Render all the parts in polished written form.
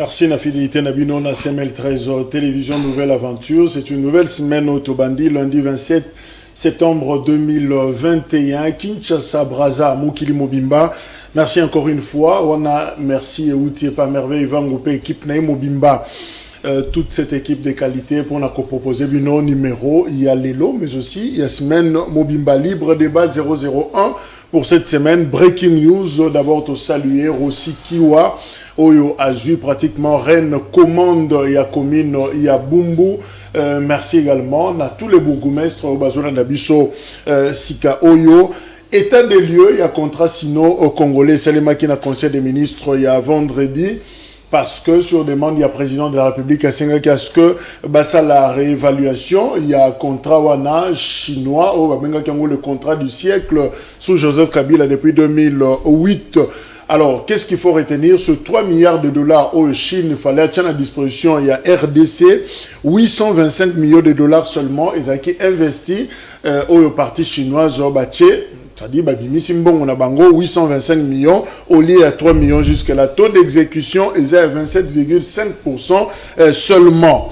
Merci na fidélité Nabino na CML 13 télévision Nouvelle Aventure. C'est une nouvelle semaine au Tobandi, lundi 27 septembre 2021. Kinshasa, Braza, Mukili Mobimba. Merci encore une fois. On a merci et outil par merveille Ivan Goupé, équipe Naïm Mobimba. Toute cette équipe de qualité pour nous proposer un numéro. Il y a Lelo, mais aussi il y a semaine Mobimba Libre Débat 001 pour cette semaine. Breaking news, d'abord te saluer aussi Kiwa, Oyo Azu, pratiquement Rennes, Commande, il y a Commune, il y a Bumbu. Merci également à tous les bourgmestres au Bazona Nabiso, Sika Oyo. État des lieux, il y a contrat sino au Congolais, Salema qui n'a conseil des ministres il y a vendredi. Parce que sur demande, il y a président de la République à Sénégal, qu'est-ce que ça la réévaluation, il y a un contrat wana chinois, le contrat du siècle sous Joseph Kabila depuis 2008. Alors, qu'est-ce qu'il faut retenir? Sur 3 milliards de dollars au Chine, il fallait être à disposition, il y a RDC, 825 millions de dollars seulement, ils ont investi au parti chinois, Zobache. C'est-à-dire, on a 825 millions, au lieu à 3 millions jusqu'à la taux d'exécution est à 27,5% seulement.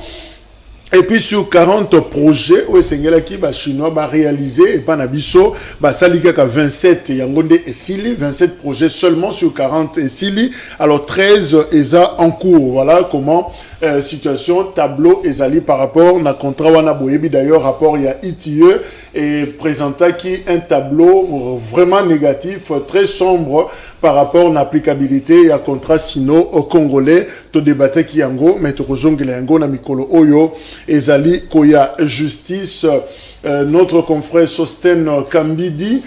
Et puis sur 40 projets, où les Chinois va réaliser, et pas Nabiso, ça ligue à 27 Yangonde et Sili, 27 projets seulement sur 40 et Sili, alors 13 ESA en cours. Voilà comment situation, tableau Ezali par rapport à contrat Wana Boyebi. D'ailleurs, rapport il y a ITIE et présentant qui un tableau vraiment négatif, très sombre par rapport à l'applicabilité et à contrat sino au Congolais. To débattre qui yango, mais to kozongela yango na mikolo oyo Ezali Koya Justice. Notre confrère Sosten Kambidi,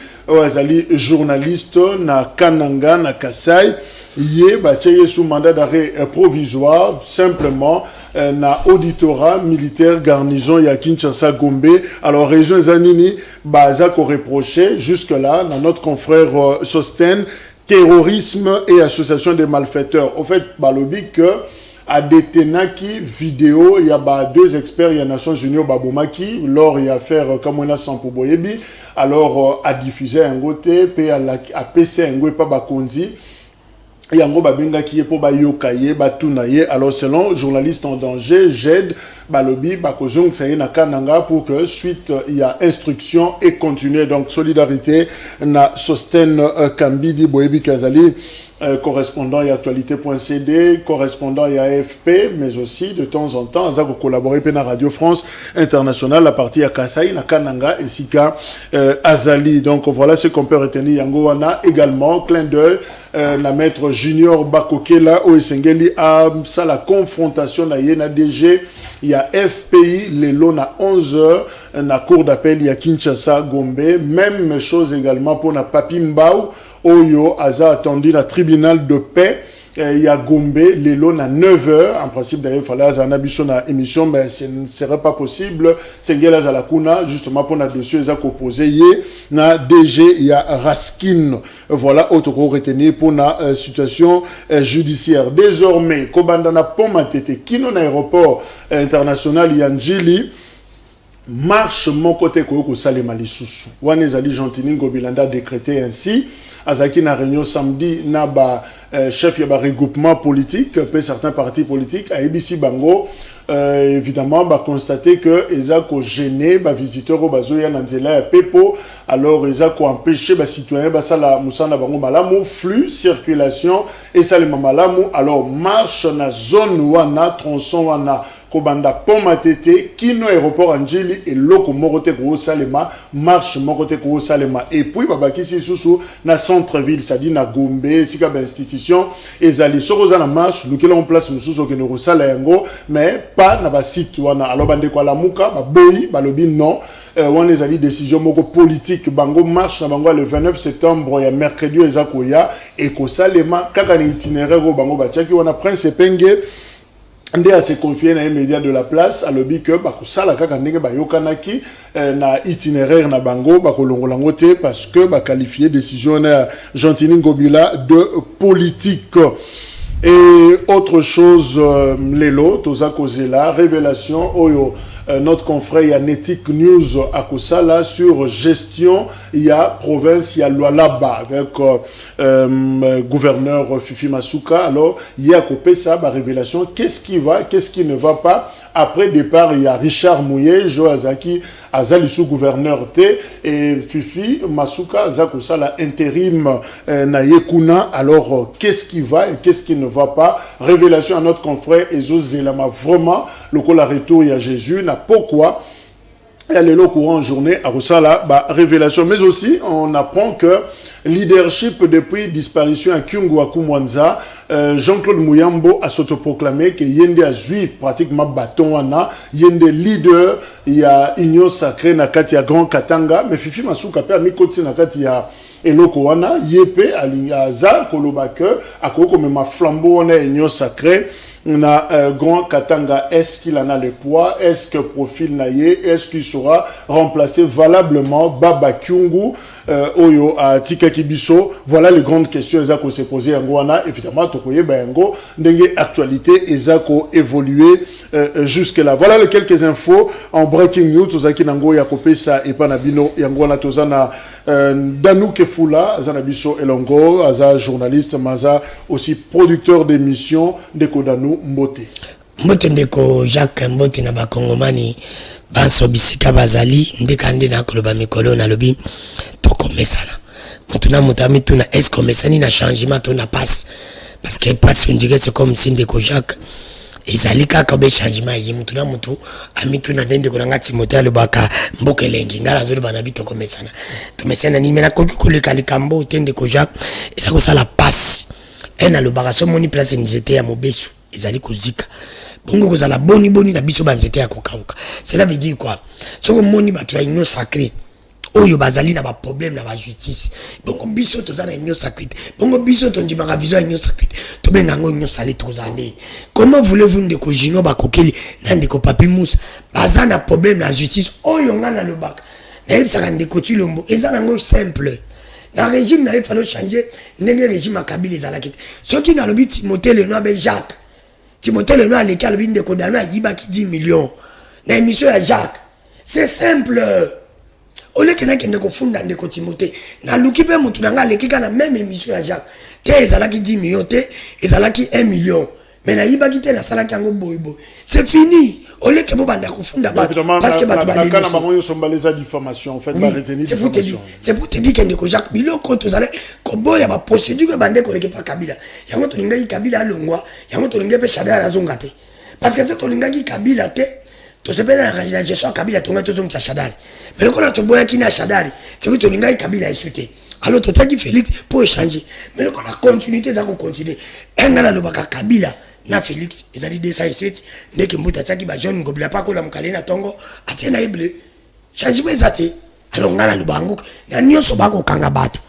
Ezali journaliste na Kananga na Kasai. Yé bacheye sous mandat d'arrêt provisoire simplement na auditorat militaire garnison ya Kinshasa Gombe. Alors région Zanini baza ko reproché jusque là dans notre confrère Sosten terrorisme et association des malfaiteurs. Au fait balobi que à détenaki vidéo il y a deux experts il y a Nations Unies au Babomaki lors il y a affaire comme on a sans pour Boyebi alors à diffuser un côté puis à PC un pas bakonzi. Yango babenga qui est pour bayokaye batunaye. Alors selon journaliste en danger j'aide balobi bakozong saye na kananga pour que suite il y a instruction et continuer. Donc solidarité na Sosten Kambidi Boyebi Kazali, correspondant et actualité.cd, correspondant et AFP, mais aussi de temps en temps à collaborer avec la Radio France Internationale, la partie à Kasai, na Kananga et Sika Azali. Donc voilà ce qu'on peut retenir. Yango wana également clin d'œil la maître Junior Bakokela au Esengeli à ça la confrontation na yena DG. Il y a FPI, les lots à 11h, na cour d'appel, il y a Kinshasa, Gombe. Même chose également pour na Papimbao, Oyo, Aza attendu na tribunal de paix. Il y a Gombe, les lots à 9h. En principe, d'ailleurs, il fallait avoir un abisso dans l'émission, mais ce ne serait pas possible. C'est Ngela Zalakuna, justement, pour notre dossier, ils ont opposé. Il y a DG, il y a Raskin. Voilà, autre qu'on retenir pour la situation judiciaire. Désormais, Kobandana Pomatete, qui non aéroport international, il y a Njili. Marche mon côté Koyoko Salema Lisusu. Wanezali Gentini Gobilanda décrété ainsi. Azaki na réunion samedi na ba chef ya ba regroupement politique, peu certains partis politiques à ABC Bango. Évidemment, constater que Ezako gêné, visiteur au bazoya nanzela ya pepo, alors Ezako empêché citoyen sala musana bango malamu flux circulation et salema malamu alors marche na zone wana tronçon wana Kobanda Pomatete, Kino aéroport Angeli et Loko Morote Kouo Salema, marche Morote Kouo Salema. Et puis, Babaki Sissou, na centre-ville, c'est-à-dire na Gombe, Sika institution, et Zali Soroza na marche, nous qui l'on place, nous sous au Kenoro Salayango, mais pas na ba site, wana. Alors, bande kwa la mouka, ba boyi, ba lobi non. On a des décisions moko politique bango marche na bango le 29 septembre ya mercredi ezakoya et ko Salema kaka ni itinéraire go bango bachaki wana prince penge. Ndé a se confié na média de la place à lobby que bakosala kaka ndenge bayokanaki na itinéraire na bango bakolongolango te parce que qualifié décision na Gentini Ngobila de politique. Et autre chose, Lelo, Toza Kozela, révélation, Oyo, notre confrère, il y a Netic News à Kosala sur gestion, il y a province, il y a Lualaba avec gouverneur Fifi Masuka. Alors, il y a Kopesa, ma révélation, qu'est-ce qui va, qu'est-ce qui ne va pas. Après départ, il y a Richard Mouye, Joazaki, Azalisu gouverneur T, et Fifi Masuka, Zakosala intérim Nayekuna. Alors, qu'est-ce qui va et qu'est-ce qui ne va pas? Révélation à notre confrère Ezo Zelama. Vraiment, le retour, il y a Jésus, n'a pourquoi. Il y a le courant en journée à Roussala, révélation. Mais aussi, on apprend que leadership depuis disparition à Kyungu Akumwanza, Jean-Claude Mouyambo a s'autoproclamé que Yende a zui pratiquement bâton wana, Yende leader, il y a Union Sacrée nakati ya Grand Katanga, mais Fifi Masuka pe a mis côté nakati ya eloko wana, Yepe alingaza kolobake, akoko mema flambeau wana Union Sacrée. On a Grand Katanga, est-ce qu'il en a le poids? Est-ce que profil naïe? Est-ce qu'il sera remplacé valablement Baba Kyungu, Oyo, à Tikakibiso? Voilà les grandes questions Ezako s'est posées en Gouana. Évidemment, Tokoye Bayango, Dengue actualité, Ezako évolué jusque-là. Voilà les quelques infos en breaking news. Tozaki Nango Yakope Sa et Panabino Yangouana Tozana Danou Kefula, Zanabiso Elongo, Aza journaliste, Maza aussi producteur d'émissions de Kodanou Mbote. Mbote ndeko Jacques Mbote na bakongomani banso bisika bazali ndekande na koloba mikolo na lobi tokomesana. Mutuna mutami tuna est komesani na changement tona passe parce que passe on dirait c'est comme si ndeko Jacques ezali kaka be changement yi mutuna mutu amituna ndende konanga Timothée lobaka mboke lengi ngala zolo bana bito komesana. Tomesana ni mena koki koleka likambo tende ko Jacques ezako sala passe. Ena lobaka so moni place nzete ya mobesu ezali kozika. Bongo kozala boni na biso banzete ya kokauka. Cela veut dire quoi? Soko moni bato ya union sacrée. Oyo bazali na ba problème na ba justice. Bongo biso tozana union sacrée. Bongo biso tonjimaka vision ya union sacrée. Tobenga ngo union salée tozande. Comment voulez-vous ndeko jino bakokeli na ndeko papi Moussa bazana problème na justice oyo ngana lobaka. Na yebisaka ndeko Tilombo ezana ngo simple. Na régime na fallait changer ndenge régime à Kabila ezalaki. Soki na lobi Timothée Lenoir be Jacques. Timothée Lenoir les calvin de Kodana yibaki 10 millions. Na émission à Jacques. C'est simple. Ole kena kende ko funda ndeko Timothée. Na luki pe mutu nanga lekika na même émission à Jacques. Te ezalaki 10 millions te ezalaki 1 million. Mais na yibaki te na salaki yango boybo. C'est fini. Ole ke bo banda ko funda ba parce que batu ba kana bango yo somba les diffamation en fait ba retenir diffamation. C'est pour te dire que ndeko Jacques biloko tozale ko boya ba procédure bande ko pa Kabila. Yango to linga Kabila alongwa, yango to linga pe Shadara azonga te. Parce que to linga Kabila te, to se pena la gestion Kabila to ngato zonga Shadari. Mais le ko na to boya kina Shadari, c'est que to linga Kabila esute. Alors to taki Félix pour échanger. Mais le ko la continuité za ko continuer. Engana lo baka Kabila na Félix ezali 207 ndeke mbuta taki ba jeune ngobila pa ko la mukale na tongo atena ible changement ezate alors ngala lo bango na nyonso bako kanga bato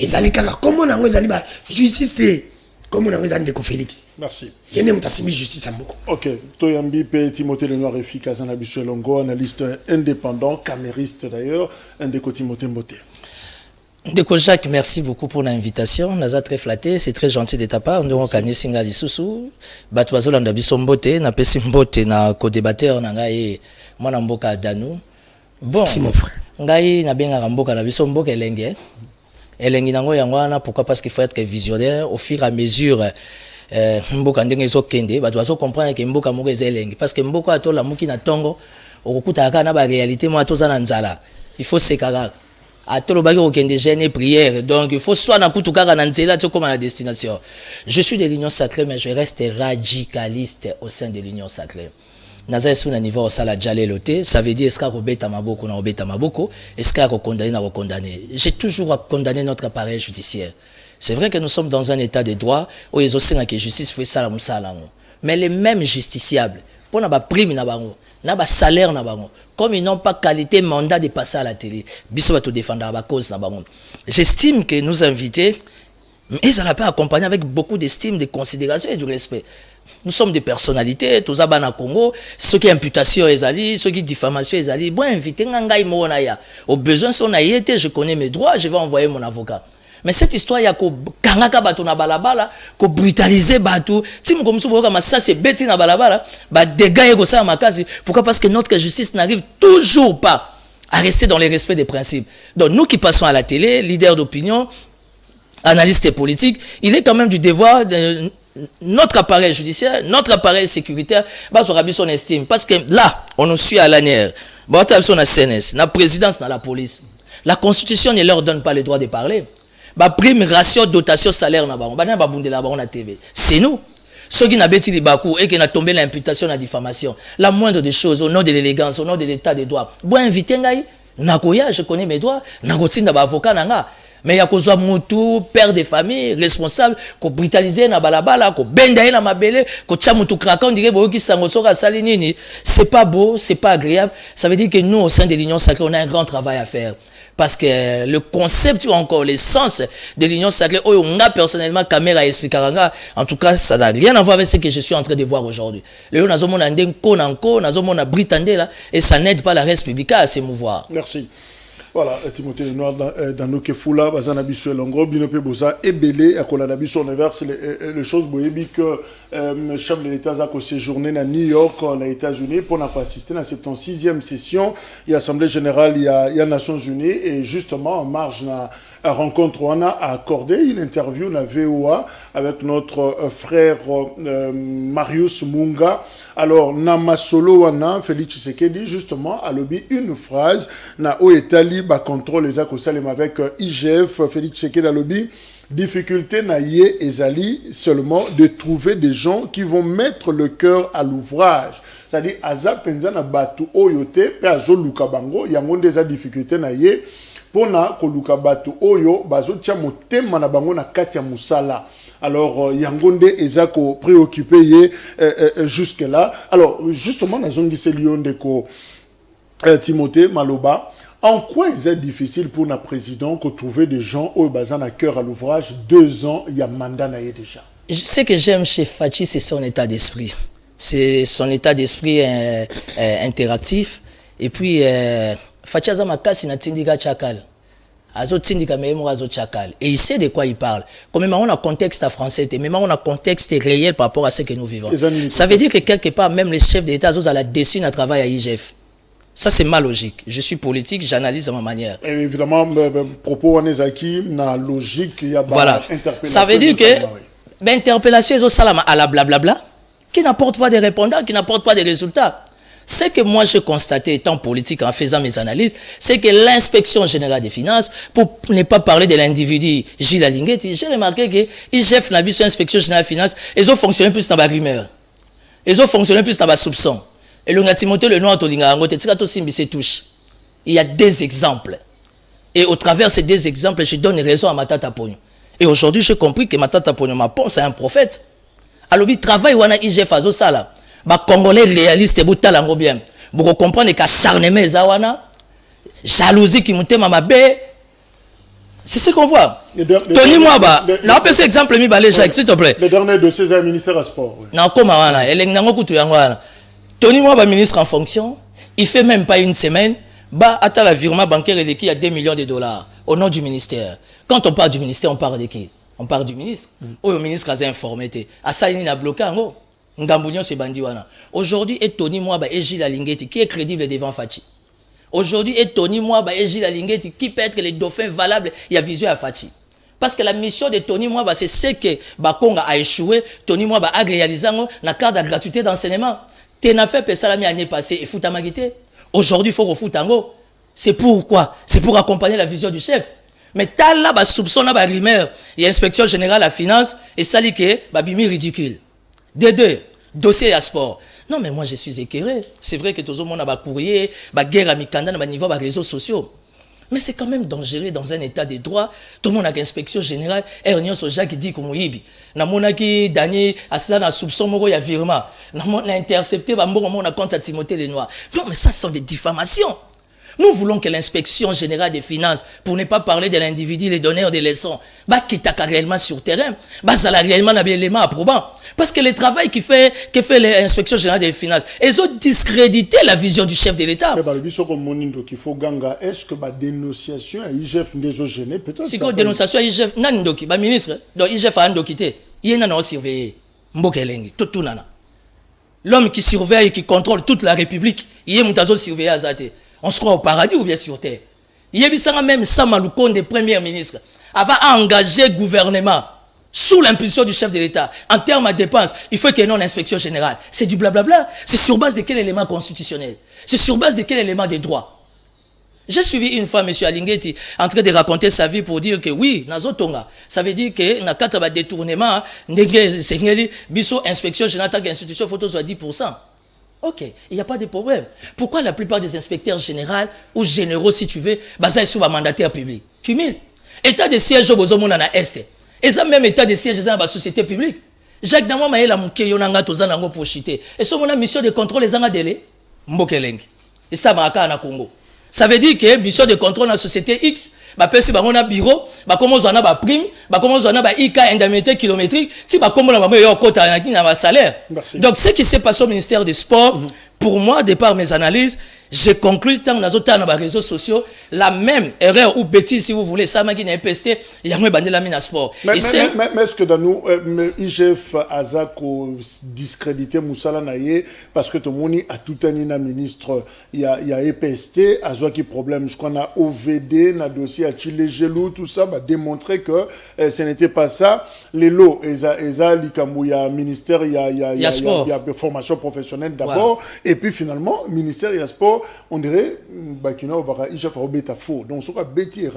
ezali kaka comment nango ezali ba justice te comment nango ezali ndeko Félix. Merci yene mutasimi justice amboko. OK Toyambi pe Timothée Lenoir efficace na biso longo analyste indépendant camériste d'ailleurs ndeko Timothée Mbote. Ndeko Jacques, merci beaucoup pour l'invitation. Naza très flatté, c'est très gentil de ta part. Nous on connaît singa lisusu. Batwazo landa biso mbote, na pesi mbote na co-débatteur na ngai mwana mboka Danou. Bon, si mon frère. Ngai na benga mboka na biso mboka elenge. Elenge nango yangwana pourquoi parce qu'il faut être visionnaire au fur et à mesure mboka ndenge zo kende, batwazo comprendre que mboka moko elenge parce que mboka atola muki na tongo okukuta aka na ba réalité mo atoza na nzala. Il faut sekaka. Atolobaki okende jeûne et prière donc il faut soit na kutukaka na nzela te comme à la destination. Je suis de l'union sacrée mais je reste radicaliste au sein de l'union sacrée. Naza sous na niveau sala jaleloté, ça veut dire est-ce qu'on obeta maboko na obeta maboko, est-ce qu'on condamné na condamné. J'ai toujours condamné notre appareil judiciaire. C'est vrai que nous sommes dans un état de droit où ils ont que justice fait ça mais les mêmes justiciables pour na ba prime na bango na ba salaire na bango comme ils n'ont pas qualité mandat de passer à la télé biso va te défendre la cause na bango. J'estime que nous invités mais ça n'a pas accompagné avec beaucoup d'estime, de considération et du respect. Nous sommes des personnalités tous abana Congo ceux qui imputation ezali ceux qui diffamation ezali bon invité ngai mo na ya au besoin son aïté je connais mes droits je vais envoyer mon avocat Mais cette histoire, il y a ko kangaka bato na balabala, ko brutaliser bato. Si mon comme ça c'est bête na balabala, bah dégâts et ça makasi. Pourquoi? Parce que notre justice n'arrive toujours pas à rester dans les respects des principes. Donc nous qui passons à la télé, leaders d'opinion, analystes politiques, il est quand même du devoir de notre appareil judiciaire, notre appareil sécuritaire, bah sur son estime. Parce que là, on nous suit à l'ANR, bah on a CNS, la présidence, la police. La Constitution ne leur donne pas le droit de parler. Bah prime, ratio, dotation, salaire, c'est nous. Ceux qui n'ont pas été bakou et qui ont tombé l'imputation, la diffamation, la moindre des choses, au nom de l'élégance, au nom de l'état des droits. Bon, invité, je connais mes droits, avocat, mais il y a cause mutu, père de famille, responsable, ko brutaliser na balabala, ko benda na mabele, ko chamutu kraka, on dirait boyo ki sangosora salinini. C'est pas beau, c'est pas agréable. Ça veut dire que nous, au sein de l'Union Sacrée, on a un grand travail à faire. Parce que le concept ou encore l'essence de l'Union Sacrée, on a personnellement caméra expliquer. En tout cas, ça n'a rien à voir avec ce que je suis en train de voir aujourd'hui. Le nazomon andeng konanko, nazomon a britandé là, et ça n'aide pas la République à s'émouvoir. Merci. Voilà, Timothée Noir dans nos kefula, bazana biso elongo, binope boza ebele, akolana biso on inverse les choses boyebi que le chef de l'État a séjourné à New York, les États-Unis, pour assister à la 76e session de l'Assemblée générale il y a Nations Unies, et justement en marge à rencontre on a accordé une interview na VOA avec notre frère Marius Munga. Alors na solo wana Félix Tshisekedi justement a lobby une phrase na oetali ba contrôle les akosalem avec IGF. Félix Tshisekedi a lobby difficulté na ye ezali seulement de trouver des gens qui vont mettre le cœur à l'ouvrage. C'est-à-dire aza penza na batu oyote pe azo luka bango yango ndeza difficulté na ye pona koluka batu oyo bazo tia motema na bango na kati ya musala. Alors yangonde ezako préoccupé ye jusque là. Alors justement nazongi se lionde ko Timothée Maloba, en quoi il est difficile pour un président de trouver des gens au bazan à cœur à l'ouvrage 2 ans il y a mandat na ye déjà. Ce que j'aime chez Fachi, c'est son état d'esprit. C'est son état d'esprit interactif. Et puis Fachi azama kasi na tindika chakal. Azo tindika memo azo chakal. Et il sait de quoi il parle. Comme même on a contexte français, mais même on a contexte réel par rapport à ce que nous vivons. Ça veut dire que quelque part même les chefs d'État azos à la dessus na travail à IGF. Ça, c'est ma logique. Je suis politique, j'analyse à ma manière. Et évidemment, propos Anezaki, na logique, il y a voilà. Ça veut dire que l'interpellation est au salam à la blablabla, qui n'apporte pas de répondants, qui n'apporte pas de résultats. Ce que moi j'ai constaté étant politique en faisant mes analyses, c'est que l'inspection générale des finances, pour ne pas parler de l'individu Gilles Alinguetti, j'ai remarqué que IGF n'a vu sur l'inspection générale des finances, ils ont fonctionné plus dans la rumeur. Ils ont fonctionné plus dans la soupçon. Et le Timothée le noir touche. Il y a 2 exemples. Et au travers de ces 2 exemples, je donne raison à Matata Pogno. Et aujourd'hui, j'ai compris que Matata Pogno, c'est un prophète. Alors, il travaille où on a IGF Azo Sala. Les Congolais réalistes, vous talango bien. Vous comprenez qu'acharnement, zawana, jalousie qui monte ma bé. C'est ce qu'on voit. Tony Mwaba, n'a pas ce exemple, mi balé, s'il te plaît. Le dernier dossier, c'est le ministère des Sports. Non, comment on a, elle est Tony Mwaba, ministre en fonction, il fait même pas une semaine, bah, attends la virement bancaire et qui a 2 millions de dollars au nom du ministère. Quand on parle du ministère, on parle de qui? On parle du ministre. Le ministre a informé. À ça, il a bloqué en haut. Ngambunion, c'est Bandiwana. Aujourd'hui, et Tony Mwaba et Gilles Alinguetti, qui est crédible devant Fachi. Aujourd'hui, et Tony Mwaba et Gilles Alinguetti, qui peut être les dauphins valables, il y a visu à Fachi. Parce que la mission de Tony Mwaba, c'est ce que Bakonga a échoué. Tony Mwaba a réalisé la carte de gratuité d'enseignement. T'en fait Pessalami l'année passée et fout à Magité. Aujourd'hui, il faut qu'on foute en haut. C'est pourquoi? C'est pour accompagner la vision du chef. Mais t'as là, soupçon, là, rumeur. Il y a inspection générale à la finance et ça dit que, bimi ridicule. Des 2, dossier à sport. Non, mais moi, je suis éclairé. C'est vrai que tout le monde a courrier, guerre à Mikanda, à niveau des réseaux sociaux. Mais c'est quand même dangereux dans un état de droit. Tout le monde a une inspection générale. Et on a qui dit comme Yibi. Na monaki Dani Aslan a soupçon moko ya virement. Na mon a intercepté ba moko on a compte à Timothée Lenoir. Non mais ça sont des diffamations. Nous voulons que l'inspection générale des finances, pour ne pas parler de l'individu, les donneurs des leçons, qui est réellement sur terrain, ça a réellement un élément approbant. Parce que le travail que fait l'inspection générale des finances, ils ont discrédité la vision du chef de l'État. Est-ce que la dénonciation à IGF n'est pas gênée? Peut-être. Si la dénonciation à IGF, le ministre, IGF a surveillé. Il y a un surveillé. Tout nana. L'homme qui surveille et qui contrôle toute la République, il y a un surveillé à Zate. On se croit au paradis ou bien sur terre. Il y a même Samalouko, des premiers ministres, avant d'engager le gouvernement sous l'impulsion du chef de l'État. En termes de dépenses, il faut qu'il y ait une inspection générale. C'est du blablabla. C'est sur base de quel élément constitutionnel? C'est sur base de quel élément des droits? J'ai suivi une fois M. Alingeti en train de raconter sa vie pour dire que oui, Nazotonga, ça veut dire que dans le cadre de détournement, biso inspection générale tant qu'institution photo soit 10%. Ok, il n'y a pas de problème. Pourquoi la plupart des inspecteurs généraux ou généraux, si tu veux, basés sur un mandataire public? Cumul. État de siège au Bozomona na Est. Et ça même état de siège dans la société publique. Jacques Damo Maëla Mouké Yonanga Tozanango pour chiter. Et ça, mon mission de contrôle les délai. Mbokelengi. Et ça, Maraka na Congo. Ça veut dire que mission de contrôle dans la société X, si on a bureau, comment on a prime, comment on a IK indemnité kilométrique, si comment on a salaire. Donc ce qui s'est passé au ministère des Sports, pour moi, de par mes analyses, j'ai conclu dans les réseaux sociaux la même erreur ou bêtise, si vous voulez, ça m'a dit PST, il y a un la mine à sport. Mais est-ce que dans nous, IGF a discrédité Moussala Naye parce que tout le monde a tout un ministre, il y a EPST, a qui problème, je crois, on a OVD, on a dossier à Chile Gelou, tout ça, va démontrer que ce n'était pas ça. Les lots, il y a ministère, il y a formation professionnelle d'abord, voilà. Et puis finalement, ministère, il y a sport. On dirait IGF a faux. Donc, ce Betty est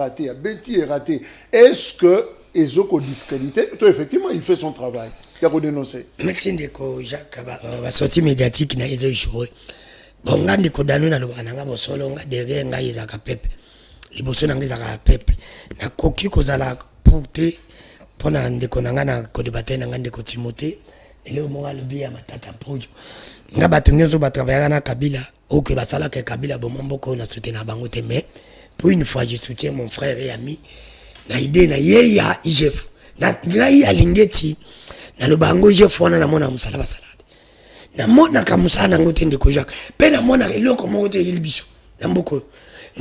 raté. Est-ce que Ezoko discrédité? Toi, effectivement, il fait son travail. Il a dénoncé. Merci Ndeko Jacques, la sortie médiatique n'a pas échoué. Bon, on a des condamnés dans le Bananga, on a derrière, on a des peuple. Les bossons ont des peuple. Na koki kozala porté pour na ndeko nanga ko débattre na ndeko Timothée. Et le moment le bien matata projo. Nga batunyezo ba travailler na Kabila. Ok, bah ça là que Kabila bon mboko na soutenir bangote mais pour une fois je soutiens mon frère et ami na idée na ye ya IGF na ngai alingeti na lo bango IGF wana na mona musala basalade na mona ka musala ngote ndeko Jacques pe na mona eloko moko te yelibiso na mboko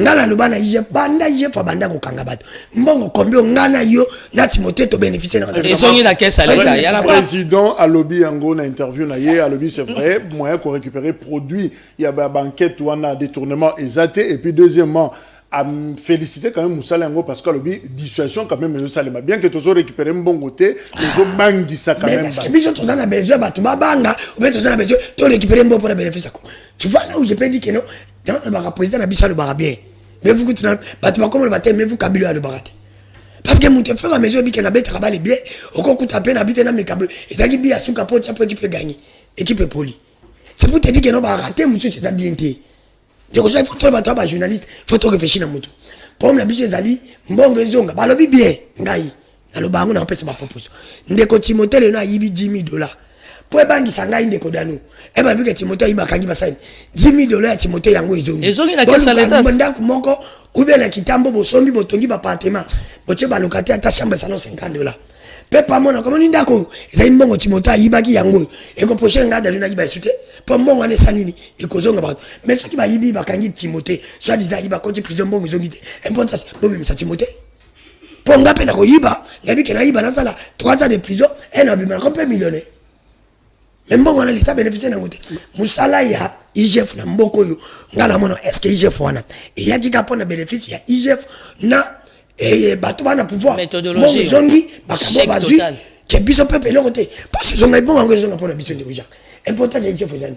ngala lo bana IGF banda IGF banda ko kanga bato mbongo kombio ngana yo na Timothée to bénéficier na ezongi na kesa leta ya la président a lobby yango na interview na ye a lobby c'est vrai moyen qu'on récupérer produit il y a ba banquette ou un détournement exaté et puis deuxièmement à féliciter quand même Moussala Yango parce que lobby dissuasion quand même Salema bien que tous récupérer un bon côté les autres bangi ça quand même parce que biso tous na besoin batu banga ou bien tous na besoin to récupérer un bon pour le bénéfice tu vois là où j'ai pas dit que non dans le président na biso le bara bien mais vous tu na batu comme le baptême mais vous Kabila le barate parce que mon te fait la maison bi que na bête travailler bien au concours taper na bite na me Kabila et ça qui bien sous capot ça peut équipe gagner équipe poli c'est pour te dire que non ba rater monsieur c'est bien té de quoi il faut trouver un journaliste faut tout réfléchir dans moto pour la biche ezali mbongo ezonga ba lobi bien ngai na lo bango na pesa ba proposition ndeko Timothée le na yibi $10,000 pour bangi sangai ndeko dano e ba bi que Timothée yiba kangi ba sign $10,000 ya Timothée yango ezongi na kesa leta ndako moko ube na kitambo bosombi botongi ba appartement boche ba locataire ta chambre salon $50 pepa mona comme ni ndako ezali mbongo Timothée yibaki yango e ko prochain ngada le na yiba sute pour mbongo ane sanini e ko zonga ba mais ce qui va yibi ba kangi Timothée soit disant yiba ko prison mbongo zongi te importance bobi misa Timothée pour ngape na ko yiba ngabi ke na yiba na sala 3 ans de prison et na bi na ko pe millionnaire mais mbongo na l'état bénéficier na ngote musala ya IGF na mboko yo ngala mona est-ce que IGF wana et ya kika pona bénéfice ya IGF na et bato bana pouvoir méthodologie zongi bakabo bazu ke biso peuple le côté parce que zonga bon ngo zonga pona biso de Jacques important ya IGF zani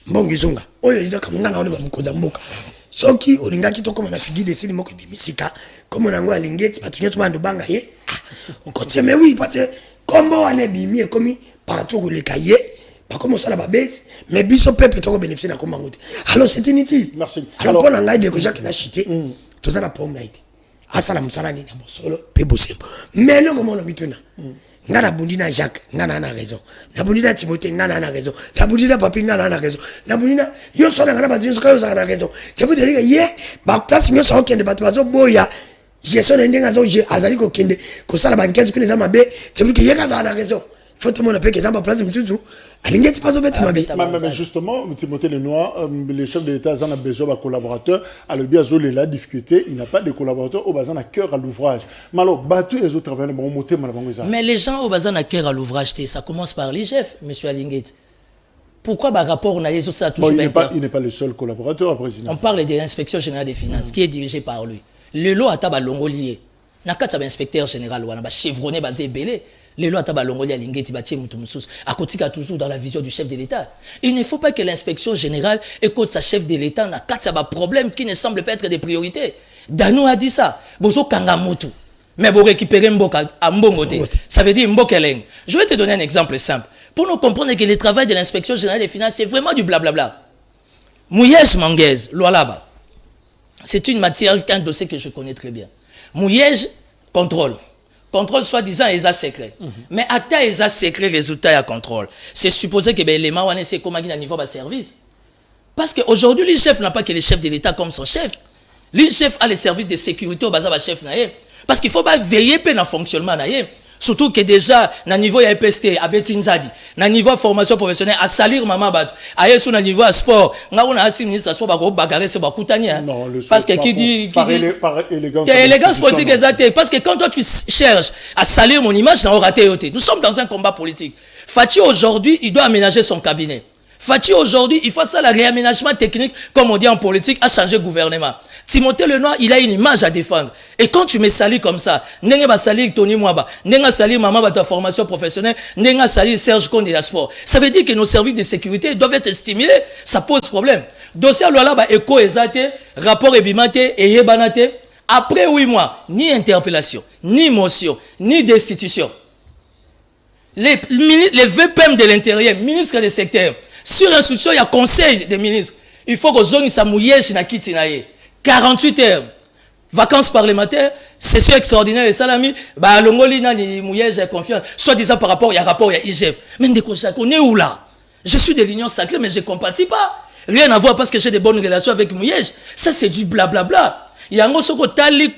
mbongo zonga oyo lida kamanga na ole ba mukoza mboka soki olingaki to koma na figi de sili moko bimisika comme on ngo alingeti batu nyoto bando banga ye on continue mais oui parce que kombo ane bimi komi partout les cahiers pas comme ça la babesse mais biso peuple to bénéficier na komba ngote alors c'est inutile merci alors pour ngai de ko Jacques na chité to ça na problème na été asala musala ni na bosolo pe bosembo mais non comment on habite na nga na bundi na Jacques nga na raison na bundi na Timothée nga na raison na bundi na Papi nga na raison na bundi na yo so na ba dinso ka yo na raison c'est pour dire que ye ba place yo so okende bato bazo boya gestion ndenga zo je azali ko kende ko sala ba 15 kuna za mabe c'est pour que ye ka za na raison faut tout le monde appeler que ça va place misuzu alingeti pas au bête mabe mais justement Timothée Lenoir le chef de l'État en a besoin de collaborateurs à le bien zoler la difficulté il n'a pas de collaborateurs au bazan à cœur à l'ouvrage mais alors bateau et autres travailleurs bon monter mais les gens au bazan à cœur à l'ouvrage ça commence par l'IGF monsieur Alingeti pourquoi bah rapport on a les ça toujours il n'est pas le seul collaborateur président on parle de l'inspection générale des finances qui est dirigée par lui le lot ataba longolier nakata ba inspecteur général wana ba chevronné basé belé les lois taba longoli alingeti ba tchemu tumsus akotika toujours dans la vision du chef de l'État. Il ne faut pas que l'inspection générale écoute sa chef de l'État na katsa ba problème qui ne semble pas être des priorités. Danou a dit ça. Bozo kangamutu. Mais bo récupérer mboka à mbongote. Ça veut dire mbokeleng. Je vais te donner un exemple simple pour nous comprendre que le travail de l'inspection générale des finances c'est vraiment du blablabla. Mouyej Manguez, Loalaba. C'est une matière un dossier que je connais très bien. Mouyej contrôle. Contrôle soi-disant ESA secret. Mais à ta ESA secret, résultat à contrôle. C'est supposé que l'élément c'est comme à niveau de service. Parce qu'aujourd'hui, le chef n'a pas que le chef de l'État comme son chef. Le chef a les services de sécurité au bazar chef naïe. Parce qu'il faut pas veiller dans le fonctionnement naïe. Surtout que déjà, na niveau ya EPST, à Betinzadi, na niveau formation professionnelle, à salir maman bat, à yesu na niveau sport, nga on a assis ministre sport, bako bagarre c'est bako tania. Parce que qui dit, par élégance. Élégance politique exacte. Parce que quand toi tu cherches à salir mon image, ça aura raté. Nous sommes dans un combat politique. Fati aujourd'hui, il doit aménager son cabinet. Fati aujourd'hui, il faut ça le réaménagement technique, comme on dit en politique, à changer le gouvernement. Timothée Lenoir, il a une image à défendre. Et quand tu me salis comme ça, n'enga ba salir Tony Mwaba, n'enga salir maman ba ta formation professionnelle, n'enga salir Serge Konde de la sport. Ça veut dire que nos services de sécurité doivent être stimulés. Ça pose problème. Dossier Loala ba éco exaté, rapport ebimate et yebanate. Après 8 mois, ni interpellation, ni motion, ni destitution. Les VPM de l'intérieur, ministre des secteurs, sur instruction, il y a conseil des ministres. Il faut que zone sa mouyèche na kiti na ye. 48 heures. Vacances parlementaires, session extraordinaire et salami, bah longoli na ni mouyèche confiance. Soit disant par rapport, il y a rapport, il y a IGF. Mais on est où là? Je suis de l'union sacrée, mais je ne compatis pas. Rien à voir parce que j'ai des bonnes relations avec mouyèche. Ça c'est du blablabla. Il y a un soko tali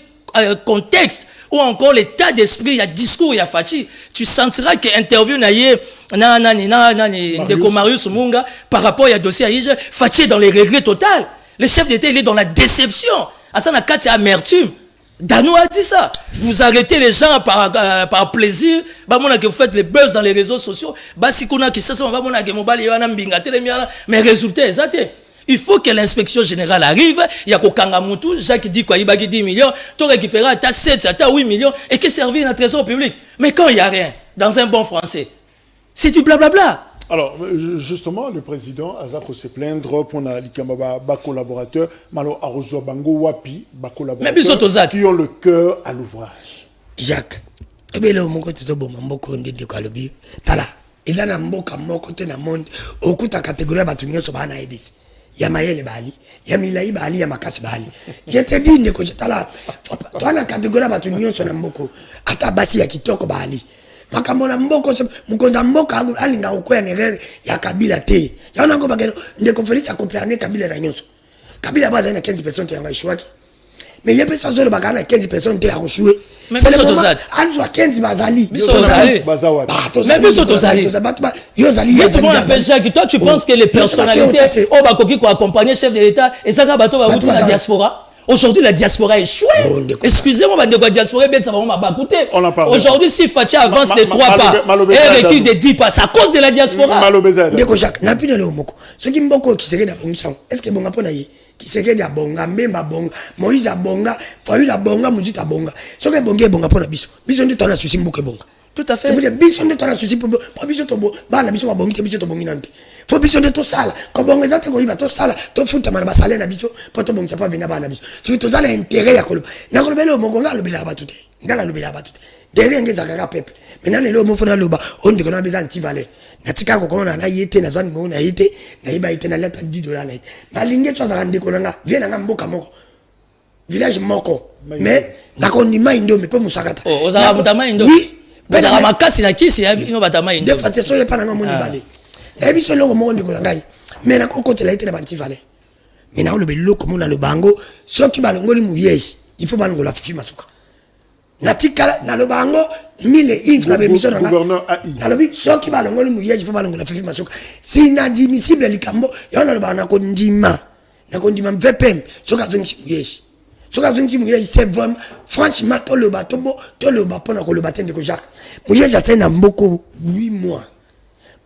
contexte ou encore l'état d'esprit, il y a discours, il y a fati. Tu sentiras que interview naïe de Marius Munga par rapport à dossier à IGF, fati est dans les regrets total. Le chef d'État il est dans la déception. À ça n'a qu'à amertume. Danou a dit ça. Vous arrêtez les gens par plaisir. Bah mon que vous faites les buzz dans les réseaux sociaux. Bah si qu'on a qui ça va mon que mobile yana mbinga télé mais résultat exact. Il faut que l'inspection générale arrive. Il y a Kokangamutu, Jacques dit quoi, il y a 10 millions, tu récupères à 7, à 8 millions, et qui servir dans le trésor public. Mais quand il n'y a rien, dans un bon français, c'est du blablabla. Alors, justement, le président Azako se plaindre pour les collaborateurs, Malo Arozo Bango Wapi, collaborateurs qui ont le cœur à l'ouvrage. Jacques, eh bien, le monde est bon, Mamboko dit de Kalobi. Tala, il a un mboka moko te na monde, au coup ta catégorie batunyo so bana edis. Ya mayele bali, ya milai bali, ya makasi bali. Je te dis ndeko tala, toi na catégorie batunyo so na mboko, ata basi ya kitoko bali. Makambo na mboko mukonza mboka alinga ukoya nerere ya kabila te. Ya ona ngo bageno ndeko Félix akoplane kabila na nyonso. Kabila baza na 15% ya ngashwaki. Mais y'a personne qui a 15% de reçu. Mais c'est le moment. Ils ont 15 bazali. Mais toi, tu penses que les personnalités au Bakoki qui ont accompagné le chef de l'État et ça va la diaspora. Aujourd'hui, la diaspora est chouée. Excusez-moi, la diaspora, ça va m'abacoter. Aujourd'hui, si Fatia avance de 3 pas et recule de 10 pas, c'est à cause de la diaspora. Ndeko Jacques, n'a plus de l'omoko. Ce qui m'boko qui serait dans fonction. Est-ce que bon apona yi? Qui serait de bonga, même bonga, Moïse a bonga, Fayu la bonga, Mouzit a bonga. Ce que bonga bonga pour la biso. Biso de ton a souci mboko bonga. Tout à fait. C'est pour dire biso de ton a souci pour biso to bo. Ba la biso wa bongi, biso to bongi nante. Faut biso de to sala. Quand bonga zate ko iba to sala, to futa mana ba sala na biso, pour to bonga pas venir ba na biso. Si to sala intérêt ya kolo. Na kolo belo mongo ngalo bela ba tuté. Ngala lo bela ba tuté. Derrière ngeza kaka peuple. Maintenant le mo fona loba, on dit qu'on a besoin anti-valeur. Natika ko kona na yete na zani mo na yete, na iba yete na lettre $10 na yete. Balinge tso za rande ko nga, viens nga mboka moko. Village moko. Mais na ko ni maindo me pe musakata. Oh, oza buta maindo. Oui, Bazara makasi na kisi ya ino batama inde. Des fois te soye pas na ngomoni balé. Na biso loko mo ndiko ngai. Mais na kokote la ite na banti valé. Mais na olobe loko mo na le bango, soki balongoli muyeji, il faut balongola fifi masuka. Natika na le bango mille une la bémission na gouverneur AI. Alors soki balongoli muyeji, il faut balongola fifi masuka. C'est inadmissible likambo, yo na le bango na kondima. Na kondima mvepem, soka zongi muyeji. Soka zongi muyeji c'est vraiment franchement to le batombo, to le bapona ko le batin de Jacques. Muyeji atteint na mboko 8 mois.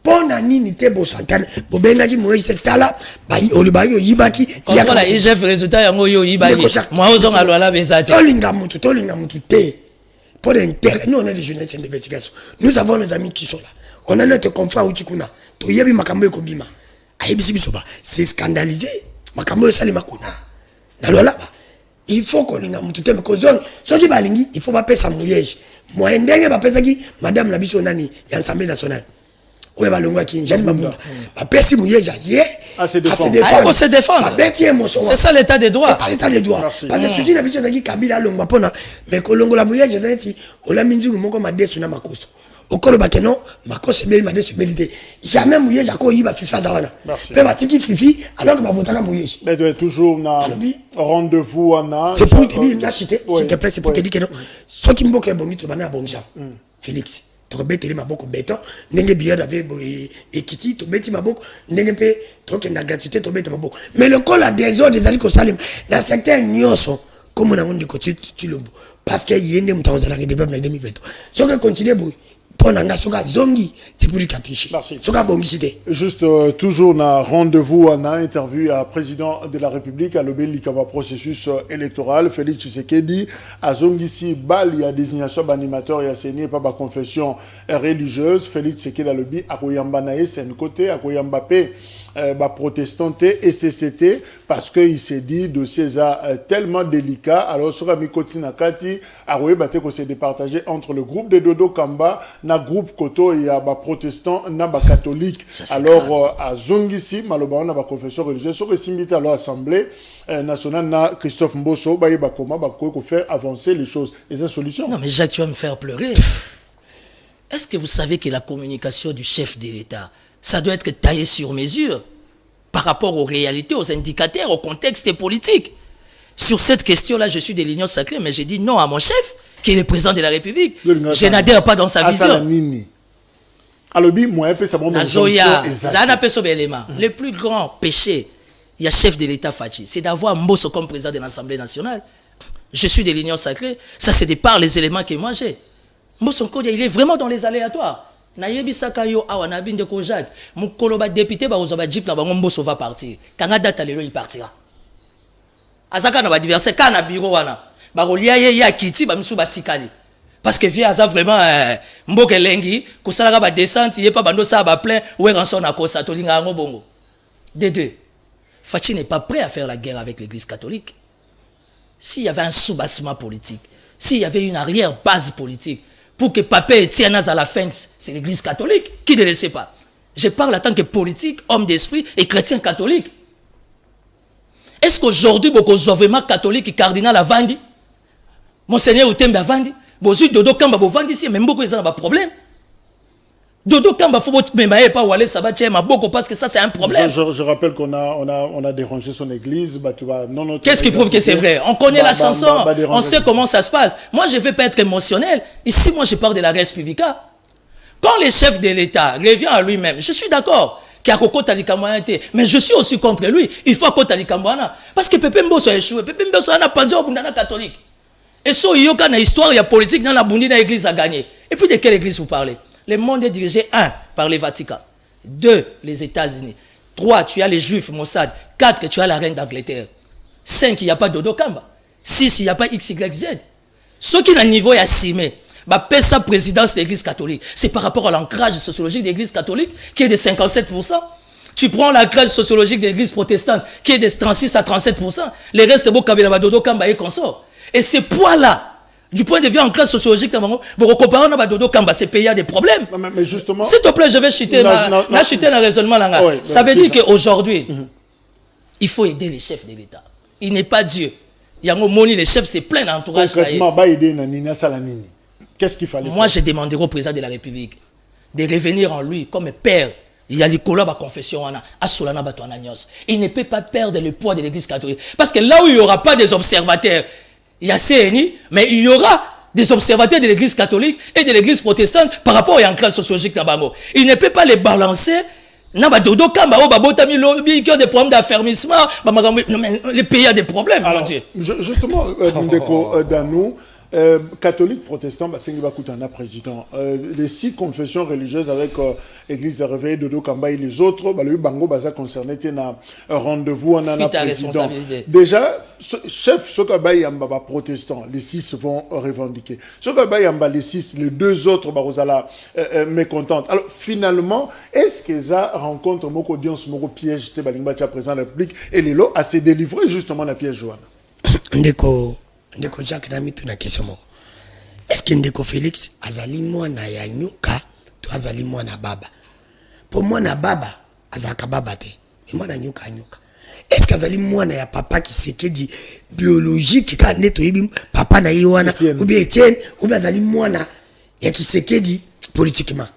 Pona nini te bosantane bobenga ki moyi se tala ba olibayo yibaki ya la IGF résultat yango yo yibaki moi ozong alwala bezati tolinga mutu te pour intérêt. Nous on est des journalistes d'investigation, nous avons nos amis qui sont là, on a notre confrère utikuna to yebi makambo ekobima ayebisi biso ba c'est scandalisé makambo sali makuna na lola ba il faut qu'on linga mutu te kozong soki balingi il faut ba pesa moyeje moi ndenge ba pesa ki madame la biso nani ya Assemblée nationale. Oui, balongwa ki njani mabunda. Ba pesi muyeja ye à se défendre. C'est ça l'état des droits. C'est l'état des droits. Parce que souci na biso zaki Kabila longwa pona mais kolongola muyeja zati ola minzi moko madesu na makoso. Okolo bakeno makoso beli madesu belité. Jamais muyeja ko yiba fifa zawana. Pe batiki fifi alors que ba votaka muyeja. Mais doit toujours na rendez-vous ana. C'est pour te dire la cité, s'il te plaît, c'est pour te dire que non. Ce qui mboka bongi to bana bonja. Félix to beteli maboko beton ndenge bière avec ekiti to beti maboko ndenge pe to ke na gratuité to beti maboko mais le col a des ordres des ali ko salim dans secteur nyoso comme on a dit ko tilombo parce que yende mutawazala ke débat na 2020 so que continuer boy ponanga soka zongi c'est pour katishi soka bongi cité juste toujours na rendez-vous en interview à président de la République à l'obéli kava processus électoral Félix Tshisekedi à zongi si bal il y a désignation d'animateur et enseigné par la confession religieuse Félix Tshisekedi à l'obéli à koyamba na sen côté à koyamba pe protestanté et CCT parce que il s'est dit dossier tellement délicat alors sur Mikoti Nakati a bate ko s'est départagé entre le groupe de Dodo Kamba na groupe Koto et a protestant na catholique alors à Zongisi maloba na confession religieuse sur simbité à l'Assemblée nationale na Christophe Mbosso ba koma ba ko faire avancer les choses et une solution. Non mais Jacques, tu vas me faire pleurer. Est-ce que vous savez que la communication du chef de l'État ça doit être taillé sur mesure par rapport aux réalités, aux indicateurs, au contexte politique. Sur cette question-là, je suis de l'Union sacrée, mais j'ai dit non à mon chef, qui est le président de la République. Je n'adhère pas dans sa vision. Le plus grand péché, il y a chef de l'État Fachi, c'est d'avoir Mbosso comme président de l'Assemblée nationale. Je suis de l'Union sacrée, ça c'est de par les éléments que moi j'ai. Mbosso il est vraiment dans les aléatoires. Na yebisaka yo awa na binde ko Jacques mukolo ba député ba ozoba jeep na bango Mbosso va partir kanga data lelo il partira azaka na ba diverser kana bureau wana ba kolia ye ya kiti ba misu batikali parce que via ça vraiment mboke lengi ko sala ba descente ye pa bando sa ba plein ou rançon na ko sa tolinga ngo bongo des deux. Fachi n'est pas prêt à faire la guerre avec l'église catholique. S'il y avait un soubassement politique, s'il y avait une arrière base politique pour que Papa Etienne à la fin, c'est l'église catholique. Qui ne le sait pas? Je parle en tant que politique, homme d'esprit et chrétien catholique. Est-ce qu'aujourd'hui, beaucoup de gouvernements catholiques et cardinal a vendu? Monseigneur Outembe a vendu? Bozu Dodo Kamba a vendu ici, mais beaucoup de gens ont un problème. Dodo Kamba faut pas pas aller ça va beaucoup parce que ça c'est un problème. Je rappelle qu'on a dérangé son église, bah tu vois non. Qu'est-ce qui prouve que c'est vrai? On connaît la chanson, on sait comment ça se passe. Moi je vais pas être émotionnel. Ici moi je parle de la res publica. Quand le chef de l'État revient à lui-même, je suis d'accord qu'il y a Koko Talikamwana, mais je suis aussi contre lui. Il faut Koko Talikamwana parce que Pepe Mbosso a échoué. Pepe Mbosso n'a pas dit au Bundana catholique. Et so il y a une histoire, il y a politique dans la Bundi dans l'église a gagné. Et puis de quelle église vous parlez? Le monde est dirigé, 1, par les Vatican. 2, les États-Unis. 3, tu as les Juifs, Mossad. 4, tu as la reine d'Angleterre. 5, il n'y a pas Dodo Kamba. 6, il n'y a pas XYZ. Ce qui est à niveau est assimé. Sa présidence de l'église catholique. C'est par rapport à l'ancrage sociologique de l'église catholique qui est de 57%. Tu prends l'ancrage sociologique de l'église protestante qui est de 36 à 37%. Les restes, Dodo Kamba et consort. Et ces poids-là, du point de vue en classe sociologique, comparer à Dodo Kamba, ces pays a des problèmes. Mais justement, s'il te plaît, je vais chuter le raisonnement là. Oui, ça veut dire qu'aujourd'hui, il faut aider les chefs de l'État. Il n'est pas Dieu. Il y a un moment, les chefs, c'est plein d'entourage. Concrètement, il aider Nina Salanini. Qu'est-ce qu'il fallait Moi, faire? j'ai demandé au président de la République de revenir en lui comme père. Il y a les collabs à confession, il ne peut pas perdre le poids de l'église catholique. Parce que là où il n'y aura pas des observateurs, il y a CNI, mais il y aura des observateurs de l'église catholique et de l'église protestante par rapport à l'ancrage sociologique d'Abango. Il ne peut pas les balancer. Non, mais dodo kamba o babota mi lobby qui a des problèmes d'affermissement. Non, mais les pays a des problèmes. Alors, justement, Ndeko Danou, catholique, protestant, c'est un président. Les 6 confessions religieuses avec l'église de réveil, Dodo Kamba et les autres, le Bango Baza concerné un rendez-vous en un président. Déjà, chef, ce que Yamba protestant, les 6 vont revendiquer. Ce que Yamba, les 6, les 2 autres, Barozala, mécontentes. Alors, finalement, est-ce que ça rencontre mon audience, mon piège, Tebalingbacha, président de la République, et les lots à se délivrer justement la piège Joanne? Ndeko Jacques na mitu na question mo. Est-ce que Ndeko Félix azali mwana ya nyoka to azali mwana baba? Pour mwana baba azaka baba te. Mais mwana nyoka nyoka. Est-ce que azali mwana ya papa qui sekedi biologique ka neto yibi papa na yiwana ou bien Etienne ou bien azali mwana ya qui sekedi politiquement.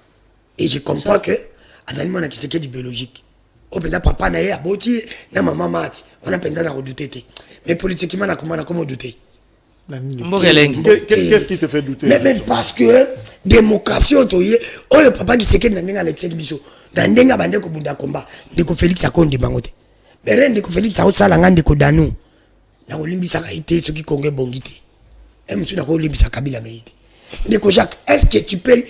Et je comprends que azali mwana qui sekedi biologique. Au peut papa na ye aboti na maman mati. On a penza na redouter. Mais politiquement na comment douter? Qu'est-ce qui te fait douter? Mais parce que démocratie otoye oh le papa qui sait que nandenga Alexis Biso nandenga bande ko bunda combat ndeko Félix akondi bangote mais ndeko Félix a osala ngande ko Danou na olimbisa kaité ce qui congé bongité et monsieur na ko olimbisa Kabila meite ndeko Jacques, est-ce que tu peux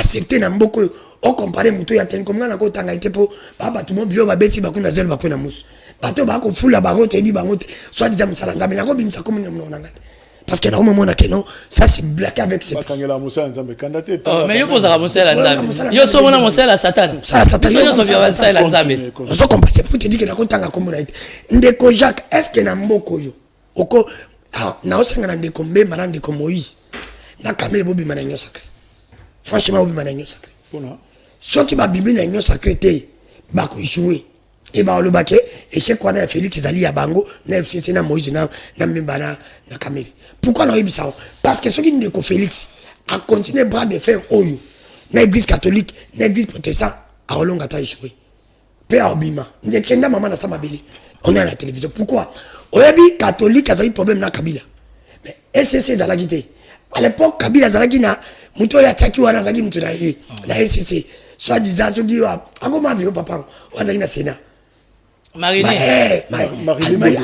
accepter na mboko o comparer muto ya tene comme na ko tanga été po baba tout monde bio ba beti ba kuna zelo ba kuna musu bato ba ko fula bangote bi bangote soit disant musala nzambe na ko bimisa comme na ngana. Parce que là, au moment où non, ça c'est blaqué avec ses. Mais il pose à Moussa Lanzambe. Il y a son nom Moussa la Satan. Ça Satan. Il y a son Moussa Lanzambe. On se comprend. C'est pour te dire que la contanga comme on a été. Ndeko Jacques, est-ce que na mboko yo? Oko, na osanga na ndeko mbe marande ko Moïse. Na kamere bobi mananyo sacré. Franchement bobi mananyo sacré. Ce qui m'a bibi na nyo sacré te, ba ko jouer. Et bah le baquet et chez quoi Félix Zali à Bango na FCC na Moïse na Mbemba na Kamere. Pourquoi on a eu ça? Parce que ceux qui ne Félix a continué bras de fer oyo na église catholique na église protestante a olonga ta échoué. Père Obima ne kenda maman na samabeli. On est à la télévision. Pourquoi? Oyebi catholique a eu problème na Kabila. Mais SCC zalagité. À l'époque Kabila zalagi na muto ya tchaki wana zalagi muto na ye. La SCC soit disant ceux qui a comment vivre papa on zalagi na Sénat. Marine.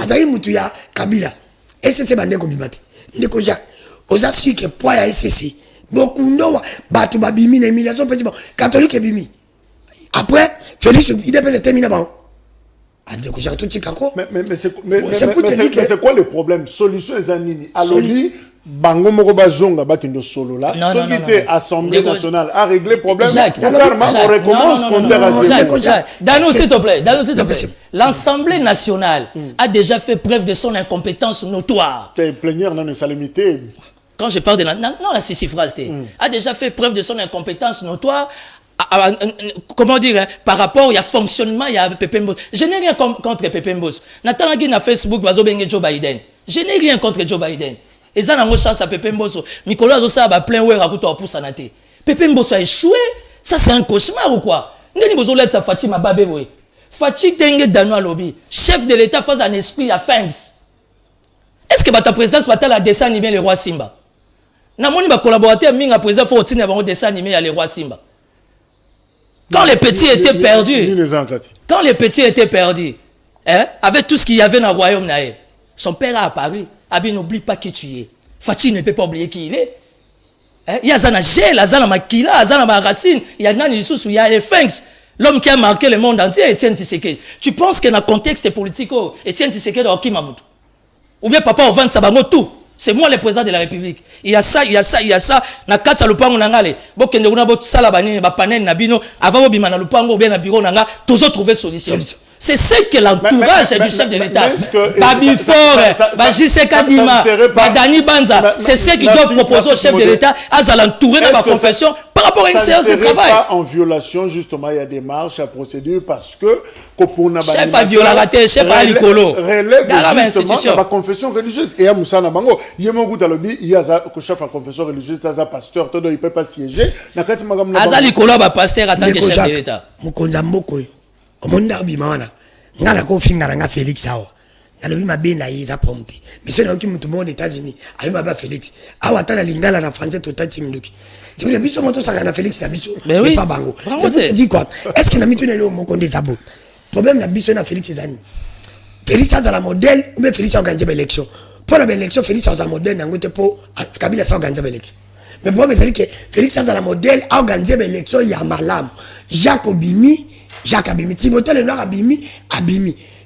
Azali mutu ya Kabila. SCC bande ko bimate. Ndeko Jacques. Oza si que poids ya SCC. Beaucoup ndo batu babimi na émigration petit bon catholique bimi. Après Félix il dépêche terminer bon. Ndeko Jacques tout tikako. Mais c'est quoi le problème? Solution ezanini. Aloli bango moko bazonga bakindo solo là. Ce qui était Assemblée nationale a réglé le problème. On recommence contre Jacques. Danou s'il te plaît. L'Assemblée nationale a déjà fait preuve de son incompétence notoire. Plénière non salamité. Quand je parle de la six-phrase, a déjà fait preuve de son incompétence notoire. Comment dire, par rapport au fonctionnement, il y a Pépé Mbos. Je n'ai rien contre Pépé Mbos. Nathan Guy na Facebook, Joe Biden. Je n'ai rien contre Joe Biden. Et ça, n'a pas chance à Pépé Mbosso. Nicolas Zosa a plein oué raconte pour Sanate. Pépé Mbosso a échoué. Ça, c'est un cauchemar ou quoi? N'est-ce pas l'aide sa Fatima Babé, oui. Fatih Tengue Danois Lobby, chef de l'État face à un esprit à Fangs. Est-ce que ta présidence va la dessin animé le roi Simba? N'a pas collaborateur, mais la présidence faut aussi un dessin animé à le roi Simba. Quand les petits étaient perdus, avec tout ce qu'il y avait dans le royaume, son père a apparu. Abi n'oublie pas qui tu es. Fatih ne peut pas oublier qui il est. Il y a Zana Gel, Zana Makila, Zana Racine, il y a Nani Sous, il y a les Fangs. L'homme qui a marqué le monde entier, Etienne Tshisekedi. Tu penses que dans le contexte politique, Etienne Tshisekedi a qui Mamoudou? Ou bien papa, on vend Sabango tout. C'est moi le président de la République. Il y a ça, il y a ça, il y a ça. Na katsa lupango nangale. Bo kende kuna bo sala banini ba panel na bino avant bo bima na lupango ou bien na bureau nanga, toujours trouver solution. C'est ce que l'entourage du chef de l'État. Babifort, J.C. Kadima, Dani Banza, c'est ce qu'ils doivent proposer au chef de l'État à l'entourer de ma confession par rapport à une séance de travail. Pas en violation, justement, il y a des marches à procédure parce que chef a violé la terre, chef a l'icolo. Relève justement la confession religieuse. Et à Moussa Nabango, il y a mon goût à l'objet, il y a un chef à confession religieuse, il y a un pasteur, il ne peut pas siéger. Aza l'icolo, il pasteur en tant que chef de l'État. Omonda bimana ngala ko finga nga Félix awa nalobi mabenda yiza pomte monsieur na mutu mo États-Unis ayi maba Félix awa tala lingala na français totati mduki c'est bien biso moto saka na Félix na biso mais pas bango c'est dit quoi est-ce que na mitu na le moko ndezabo problème na biso na Félix ezani Félix a la modèle ou bien Félix a organisé l'élection pour la élection Félix a modèle na ngote po Kabila sa organisé l'élection mais pour me dire que Félix a la modèle a organisé l'élection ya malam Jacques Abimi, Timothée le Noir Abimi.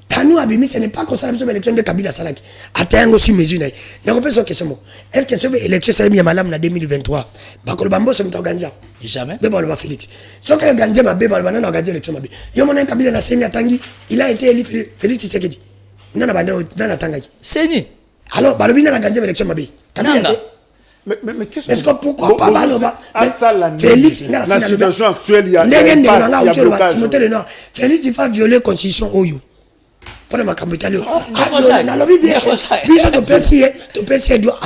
Tanou Abimi, ce n'est pas comme ça l'élection de Kabila Salaki. Atteint aussi mesure. Je repose une question. Est-ce que cette élection s'est mise à Malam en 2023? Bakolo Bambo se met organisé. Jamais. Mais bon, le Félix. Ce qui a organisé ma bébé, on a organisé l'élection. Il y a un Kabila la Séni Tangi, il a été élu Félix Tshisekedi. Il n'a pas dans la Tangi. Séni. Alors, Balobina a organisé l'élection. Mais qu'est-ce que pourquoi pas Félix, la situation actuelle, il y a blocage. Félix, il va violer la constitution Oyo. Pour ma campagne.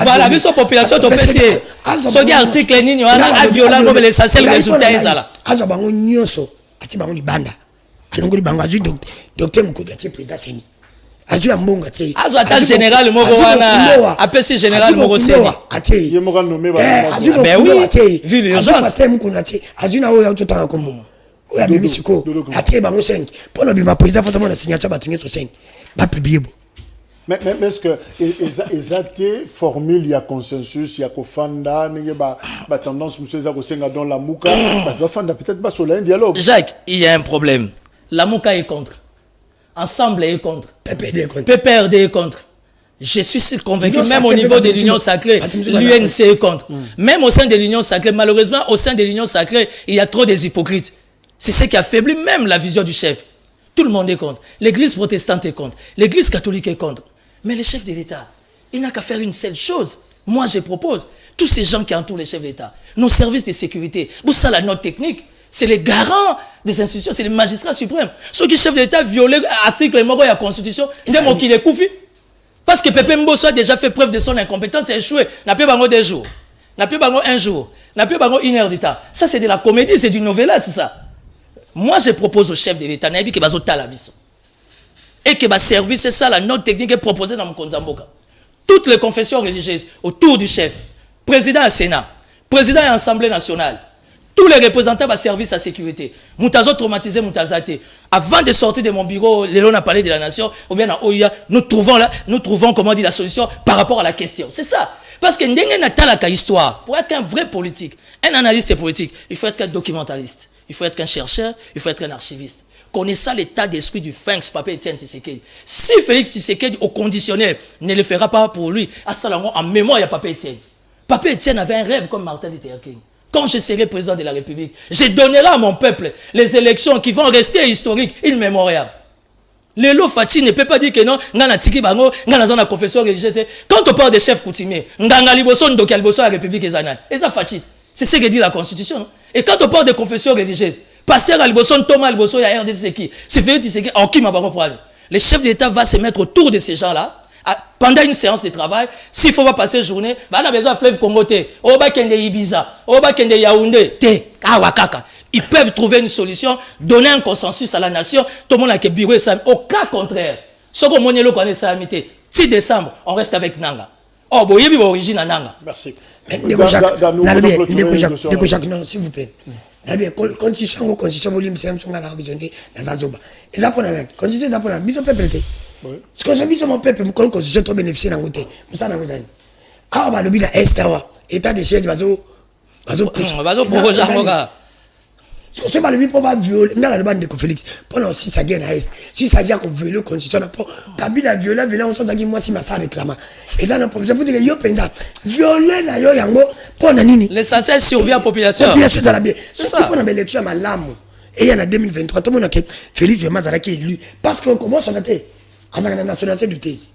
Voilà, mais son population, ton PC. Son article, il a violé l'essentiel résultat. Azabango Nyoso, Atibango Banda. Alongo Bango, docteur Moukogati, président Séni. Azu ambonga tse azu ata général moko wana apesi général moko seni ye moko nommé ba azu oui vu l'urgence azu mukuna tse azu na oyo tutanga kombo oya bimisiko ate bango 5 pour le bima président faut na signature ba tunye so 5 ba publier bo mais est-ce que ezate formule ya consensus ya kofanda nenge ba tendance monsieur za ko senga dans la muka ba fanda peut-être ba sur un dialogue. Jacques, il y a un problème. La muka est contre. Ensemble est contre. PPRD est contre. Je suis convaincu, même au niveau de l'Union sacrée, l'UNC est contre. Même au sein de l'Union sacrée, malheureusement, au sein de l'Union sacrée, il y a trop des hypocrites. C'est ce qui affaiblit même la vision du chef. Tout le monde est contre. L'église protestante est contre. L'église catholique est contre. Mais le chef de l'État, il n'a qu'à faire une seule chose. Moi, je propose, tous ces gens qui entourent le chef de l'État, nos services de sécurité, pour ça la note technique, c'est les garants des institutions, c'est les magistrats suprêmes. Ceux qui chef de l'État violent l'article de la Constitution, c'est moi qui les koufi. Parce que Pépé Mbosso a déjà fait preuve de son incompétence et échoué. N'a pas bango 2 jours, n'a pas bango 1 jour, n'a pas bango 1 heure d'État. Ça, c'est de la comédie, c'est du novella, c'est ça. Moi, je propose au chef de l'État, n'a dit que bazo talabiso. Et que ma service, c'est ça la note technique est proposée dans mon Konzamboka. Toutes les confessions religieuses autour du chef, président à Sénat, président à l'Assemblée nationale, tous les représentants de service à sécurité, Moutazo traumatisé, Moutazate. Avant de sortir de mon bureau, Léon a parlé de la nation, ou bien à Oya, nous trouvons, comment dire, la solution par rapport à la question. C'est ça. Parce que Ndenge Natalaka histoire, pour être un vrai politique, un analyste politique, il faut être un documentaliste, il faut être un chercheur, il faut être un archiviste. Connaissant l'état d'esprit du Finks, Papa Etienne Tshisekedi. Si Félix Tshisekedi, au conditionnel, ne le fera pas pour lui, à Salongo, en mémoire, il y a Papa Etienne. Papa Etienne avait un rêve comme Martin Luther King. Quand je serai président de la République, je donnerai à mon peuple les élections qui vont rester historiques, immémoriales. Lelo Fachi ne peut pas dire que non, ngana tiki bango, ngana zona confession religieuse. Quand on parle de chef coutumier, nganga liboso ndoki liboso la République ezana. Et ça Fachi, c'est ce que dit la Constitution. Et quand on parle de confession religieuse, pasteur liboso Thomas liboso ya RDC qui, c'est Félix Tshisekedi en qui m'a pas prendre. Le chef d'État va se mettre autour de ces gens-là. Pendant une séance de travail, s'il faut pas passer journée, on a besoin de fleuve Congo, on va kende Ibiza, on va kende Yaoundé, Kawakaka. Ils peuvent trouver une solution, donner un consensus à la nation. Tout le monde a que bureau ça. Au cas contraire, ce qu'on m'a dit le connaît ça 6 décembre, on reste avec Nanga. Oh, bon, il y a origine à Nanga. Merci. Non, s'il vous plaît. Constitution, volume 5, on a raisonné dans la zoba. Et ça pour la constitution, ça pour la mise au peuple. Ce que je dis sur mon peuple, mon constitution, tu bénéficie d'un côté. Mais ça n'a pas besoin. Ah, bah, le bilan est état de siège, bazo, pour Jarmoga. Ce que c'est pas le but pour pas violer, dans la bande de Félix, pendant si ça gagne à Est, si ça vient qu'on viole la constitution, Kabila violé, on s'en dit moi si ma ça réclame. Et ça n'a pas besoin de dire, yo, penza, violer, na yo, yango, pour nanini. L'essentiel survient à la population. Population, ça l'a bien. C'est ça. Pour l'élection, ma lame. et il y en a 2023 tout le monde a Félix Mazala qui est élu parce qu'on commence à noter à la nationalité du thèse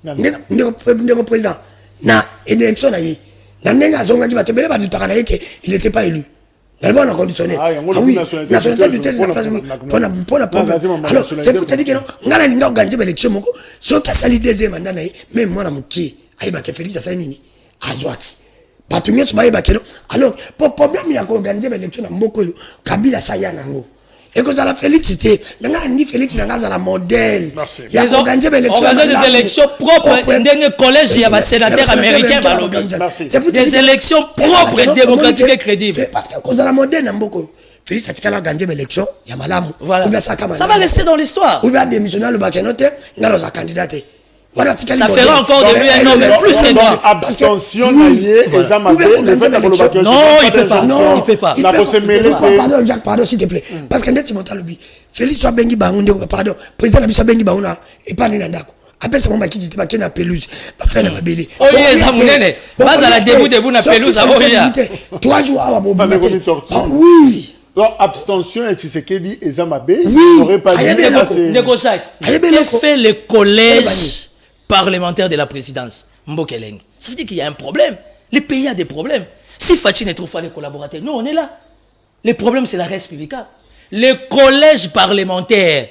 le président na élection na yi na nenga zonga di batebele ba du takana yeke il n'était pas élu d'abord on a conditionné oui nationalité du thèse pour la alors c'est pour te dire que non ngala ninga organiser élection moko so ka sali deuxième mandat na même moi na muki ayiba ke Félix asa nini azwaki bato nyonso bayeba keno alors problème ya koorganize baélection na mboka oyo Kabila saya nango ekozala Félix te nanga ni Félix nanga azala modèle ya koorganize des élections propres ndenge collège ya basénateur américain balobi des élections propres démocratiques et crédibles parce que kozala modèle na mboka oyo Félix atikala organize baélection ya malamu ça va rester dans l'histoire ou bien démissionner le bakeno te ngalo za candidat te ça fera encore de lui un homme plus que moi. Abstention, non, il peut pas. Non, il peut pas. Pardon, Jacques, pardon, s'il te plaît. Parce que tu m'entends le but. Félix soit bengi baounde, pardon. Président Nabi soit bengi baouna et pas n'indako. Après ça, on m'a quitté, pas qu'il y a pelouse. Pas faire la babélé. Oh, yes, ça mounene. Pas à la début de vous na pelouse. 3 jours à Wabo. Oui. Donc, abstention et tu sais qu'il dit Ezamabé. Oui. N'aurait pas dit. Que fait le collège parlementaire de la présidence, Mbokeleng? Ça veut dire qu'il y a un problème. Le pays a des problèmes. Si Fachi ne trouve pas les collaborateurs, nous on est là. Le problème c'est la res publica. Le collège parlementaire,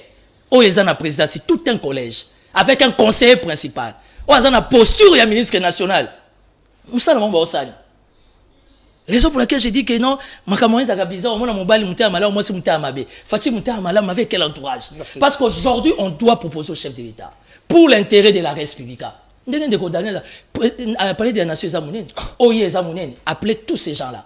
où ils ont la présidence, c'est tout un collège, avec un conseiller principal. Où ils ont la posture et un ministre national. Où ça le monde va au sale? Raison pour laquelle j'ai dit que non, Makamoï Zaga bizarre, au moins mon bal Mouté Amala, au moins c'est Mouté Amabé. Fachi Mouté Amala, avec quel entourage? Parce qu'aujourd'hui, on doit proposer au chef de l'État, pour l'intérêt de la res publica. Ndenge de condamner là, à parler des nations Zamounene, Oye Zamounene, appelez tous ces gens-là.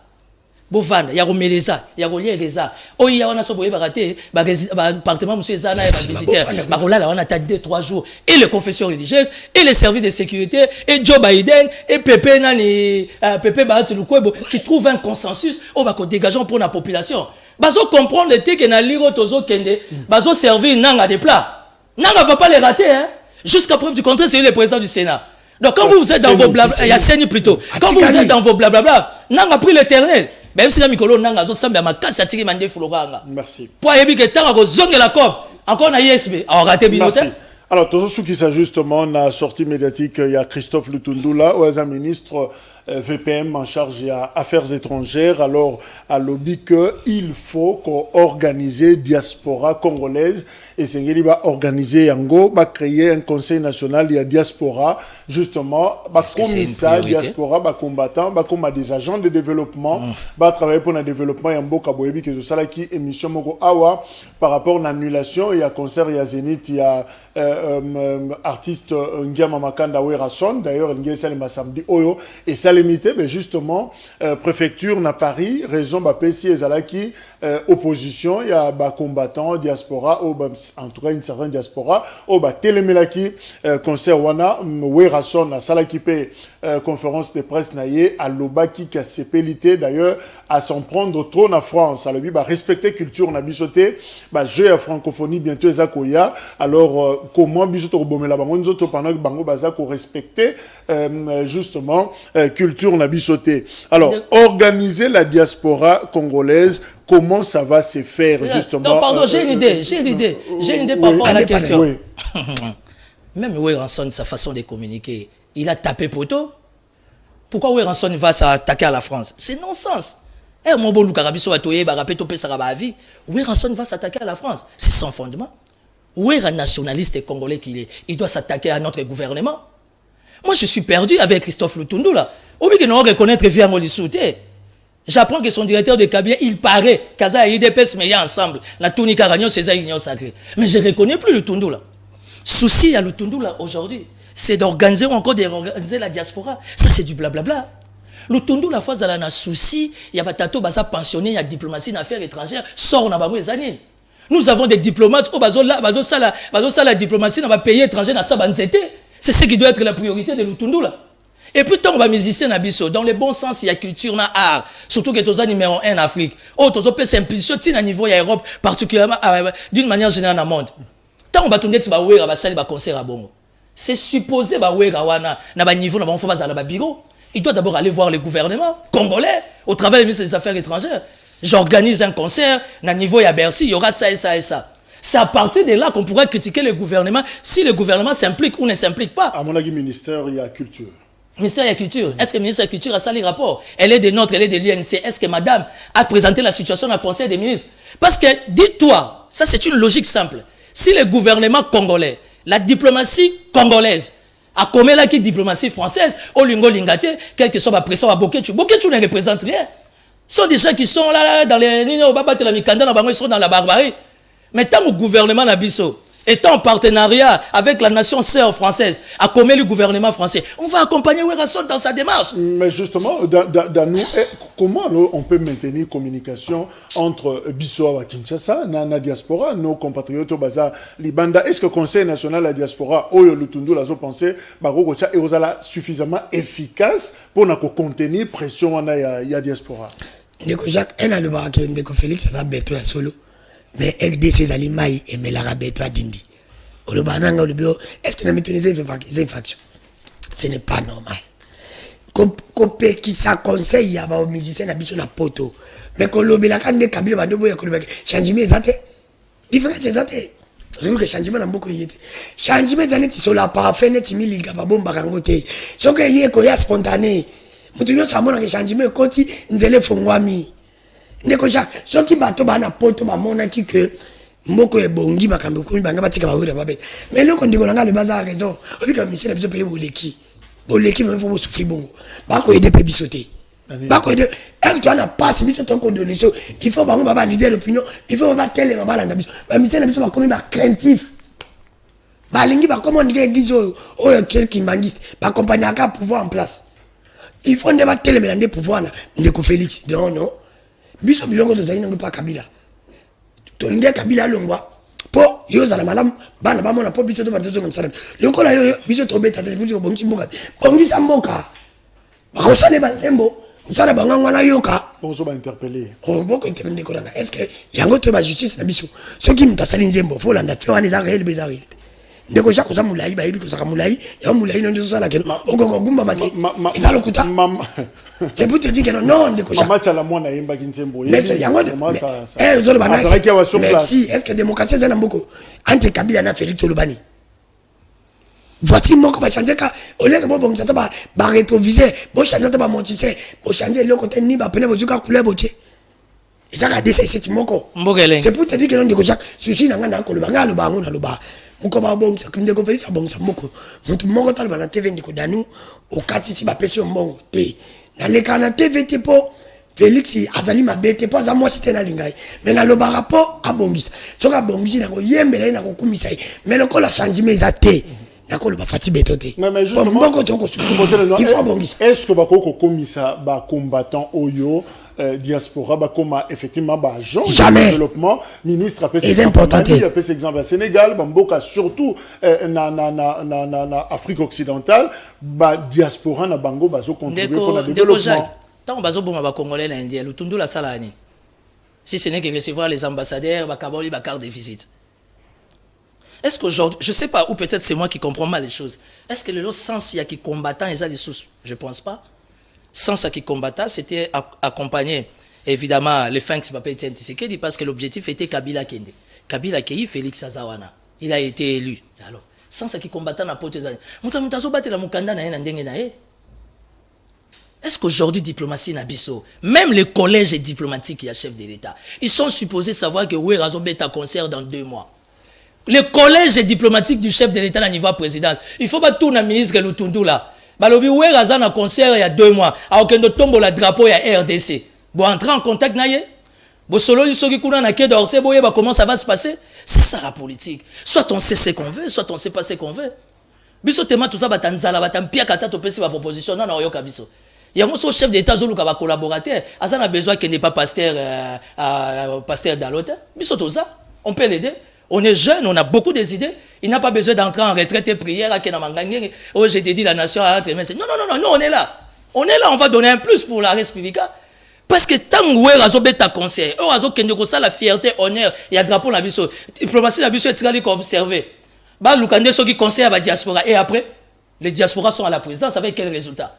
Bovan, il y a Romeleza, il y a Roliereza, Oye, on a soboyé baraté, appartement, monsieur Zana, et visiteur, Barola, on a attendu 3 jours, et les confessions religieuses, et les services de sécurité, et Joe Biden, et Pepe Nani, Pepe Bahati Lukwebo, qui trouvent un consensus, oh, bah, dégageons pour la population. Bazo comprendre le thé que na liro tozo kende, bazo servir nanga des plats. Nanga va pas les rater, hein. Jusqu'à preuve du contraire, c'est le président du Sénat. Donc quand vous êtes dans vos blabla, il y a Séni plutôt. Quand vous êtes dans vos blablabla, nanga pris l'éternel. Même si la Mikolo nanga zo sambe ma kasa tiki mande fuloranga. Merci. Pour yebi que tanga go zonge la cop. Encore na ISB, a raté binote. Alors toujours ce qui s'agit justement la sortie médiatique, il y a Christophe Lutundula, ou un ministre VPM en charge des affaires étrangères, alors à lobby qu'il faut qu'organiser diaspora congolaise et c'est qu'il va organiser Yango, va créer un conseil national de diaspora, justement, va commissaire diaspora, va combattant, va comme des agents de développement, va travailler pour le développement Yambo Kaboyebi, que ça là qui émission Moko Awa par rapport à l'annulation, il y a concert, il y a Zénith, il y a artiste Ngiama Makanda Werason, d'ailleurs Ngiama Salima samedi Oyo, et ça limité, mais justement, préfecture na Paris, raison bah PC et Zalaki, opposition, il y a bah combattant, diaspora, ou en tout cas une certaine diaspora, ou bah télémelaki, concert wana, Werason, na Salaki paye conférence de presse naïe, à l'Obaki qui a sépélité d'ailleurs, à s'en prendre trop na France, à lui bah respecter culture na bisoté, bah jeu à francophonie bientôt Ezakoya, alors comment bisoto robomela bango nzoto pendant que bango bazako respecter justement culture na bisoté. Alors organiser la diaspora congolaise, comment ça va se faire justement? Non pardon, j'ai une idée par rapport à la question. Oui. Même Werason, sa façon de communiquer, il a tapé poteau. Pourquoi Werason va s'attaquer à la France? C'est non-sens. Eh, mon bon Lukarabiso a toyé, barapé, topé, sarabavi. Werason va s'attaquer à la France. C'est sans fondement. Où est un nationaliste congolais qu'il est? Il doit s'attaquer à notre gouvernement. Moi, je suis perdu avec Christophe Lutundu là. Ou bien que nous reconnaître via Molisouté. J'apprends que son directeur de cabinet, il paraît, Kaza et IDPS mais ensemble. La Tounika Ragnon, c'est ça, union sacrée. Mais je ne reconnais plus Lutundu là. Souci à Lutundu là aujourd'hui, c'est d'organiser encore d'organiser la diaspora. Ça, c'est du blablabla. Lutundu la fois, il y a un souci, il y a Batato, Baza pensionné, il y a diplomatie d'affaires étrangères, sort dans les années. Nous avons des diplomates, la diplomatie dans les pays étrangers, c'est ce qui doit être la priorité de Lutundu là. Et puis, tant qu'on va musicien dans le bon sens, il y a culture, il y a art, surtout que tu es numéro 1 en Afrique. Oh, tu as s'impulser à niveau de l'Europe, particulièrement d'une manière générale dans le monde. Tant qu'on va tourner, tu vas voir, un concert à Bongo. C'est supposé, bah, ouais, na niveau, na bureau. Il doit d'abord aller voir le gouvernement congolais, au travers du ministre des Affaires étrangères. j'organise un concert, à niveau à Bercy, il y aura ça et ça et ça. C'est à partir de là qu'on pourra critiquer le gouvernement si le gouvernement s'implique ou ne s'implique pas. À mon avis, ministère, il y a culture. Ministère de la Culture. Est-ce que le ministère de la Culture a ça les rapports? Elle est des nôtres, elle est de l'INC. Est-ce que madame a présenté la situation dans le Conseil des ministres? Parce que, dis-toi, ça c'est une logique simple. Si le gouvernement congolais, la diplomatie congolaise, a commis la diplomatie française, au lingo lingate, quelle que soit la pression à Boketu ne représente rien. Ce sont des gens qui sont là, dans les ils sont dans la barbarie. Mais tant que le gouvernement Nabiso, étant en partenariat avec la nation sœur française, a commis le gouvernement français, on va accompagner Werason dans sa démarche. Mais justement, dans nous, comment on peut maintenir communication entre Bissau et Kinshasa, la diaspora, nos compatriotes au Baza, Libanda? Est-ce que le Conseil national de la diaspora, Oyo Lutundu, la pensé, Barokocha, est suffisamment efficace pour contenir pression à la diaspora? Ndeko Jacques, un an de Barak, Ndeko Félix, ça va être solo. Mais FDC Zalimaï et Melarabeto Dindi. Est-ce que nous mettons des infractions? Ce n'est pas normal. Copé qui s'acconseille à vos musiciens à Bissona Poto. Mais quand l'on a quand des câbles, on doit changer les athées. Différence des athées. Parce que changement n'a beaucoup été. Changement des années, sur la parfait, net, il y a pas bon barangoté. Ce que y est spontané. Nous devons savoir que changement est côté, nous allons faire moi-même. Ndeko Jacques, ceux qui battent na poto ba mona ki que moko e bongi makambe ko banga batika ba wira babe. Mais le ndeko nanga le bazar raison. O vi ka misela biso pele boleki. Boleki même faut souffrir bongo. Ba ko aider pe bisoté. Ba ko aider elle doit na passe biso ton ko donner so. Il faut bango ba leader d'opinion, il faut ba télé ba landa biso. Ba misela biso ba comme ba craintif. Ba lingi ba comment dire gizo o quelqu'un mangiste ba compagnie aka pouvoir en place. Il faut ne ba télé mais ndé pouvoir na ndeko Félix. Non. Biso bilongo to zaina pas Kabila. To ndia Kabila longwa. Po yoza na malam bana ba mona po biso to batezo ngam salam. Loko la yo biso to beta te biso bongi mboka. Bongi samboka. Ba ko sale ba nsembo. Musala ba ngwa na yoka. Bonso ba interpeller. Oh boko interpeller ko langa. Est-ce que yango to ba justice na biso. Soki mutasali nzembo fo landa fe wana za réel bezaril. Ndeko ja ko za mulai ba yibi ko za mulai. Ya mulai ndo sala ke. Ongo gumba mate. Isa lokuta. C'est pour te dire que non, ndeko ja. Macha la mwana yemba kinzembo. Mais yango ça. Eh zolo bana. Merci. Est-ce que démocratie za mboko entre Kabila na Félix Tolobani? Voici moko ba changer ka oleka bo bon tata ba rétroviseur, bo changer tata ba montisseur, bo changer le côté ni ba pene bo zuka couleur boche. Et ça ka dese c'est moko. C'est pour te dire que non ndeko ja. Sushi na ngana ko lo banga lo bango na lo ba. Moko ba bon ça comme ndeko Félix bon ça moko. Mutu moko tala na TV ndiko danu o kati si ba pesi mbongo te. Na le kana TV te po Félix azali mabete po za moi c'était na lingai. Mais na lo ba rapport a bongisa. Soka bongisi na ko yembela na ko kumisa. Mais le ko la changement ezate. Mais justement, est-ce que bako komisa ba combattant oyo diaspora ba koma effectivement ba agent de développement ministre après c'est important après cet exemple à Sénégal bamboka surtout na Afrique occidentale ba diaspora na bango bazo contribuer pour le développement tant bazo boma ba congolais na indien lutundu la salani si ce n'est que recevoir les ambassadeurs ba kaboli ba carte de visite. Est-ce qu'aujourd'hui, je ne sais pas, ou peut-être c'est moi qui comprends mal les choses. Est-ce que le sens il y a qui combattant et ça des sous? Je ne pense pas. Sens qui combattant, c'était accompagner évidemment les fins que c'est pas Tshisekedi parce que l'objectif était Kabila Kende. Kabila Kei Félix Azawana. Il a été élu. Alors, sens qui combattant n'a pas été. Est-ce qu'aujourd'hui, diplomatie Nabiso, même les collèges diplomatiques, il y a chef de l'État, ils sont supposés savoir que oui, Razo est à concert dans 2 mois. Le collège diplomatique du chef de l'État à niveau président, il faut pas tout le ministre Lutundu là. Balobi où est Razan à concert il y a 2 mois. À aucun de tombe la drapeau il y a RDC. Bon entrer en contact naie. Bon solo il qui coule na quai d'Orsay boye bah comment ça va se passer? C'est ça la politique. Soit on sait ce qu'on veut, soit on sait pas ce qu'on veut. Biso tema tout ça batanzala batampia kata to pesi ba proposition na yoka biso. Il y a mon chef d'État zolu ka ba collaborateur. Azan a besoin qu'il n'est pas pasteur pasteur d'alote. Biso tout ça, on peut l'aider. On est jeune, on a beaucoup des idées. Il n'a pas besoin d'entrer en retraite et prière. Oh, j'ai dit la nation à entre. Non, nous on est là. On est là, on va donner un plus pour la République. Parce que tant que vous avez ta conseil, vous avez la fierté, honneur, il y a drapeau la biso. Diplomatie la biso est tirée comme observé. Bah, Lukande ceux qui conseillent à la diaspora. Et après, les diasporas sont à la présidence avec quel résultat?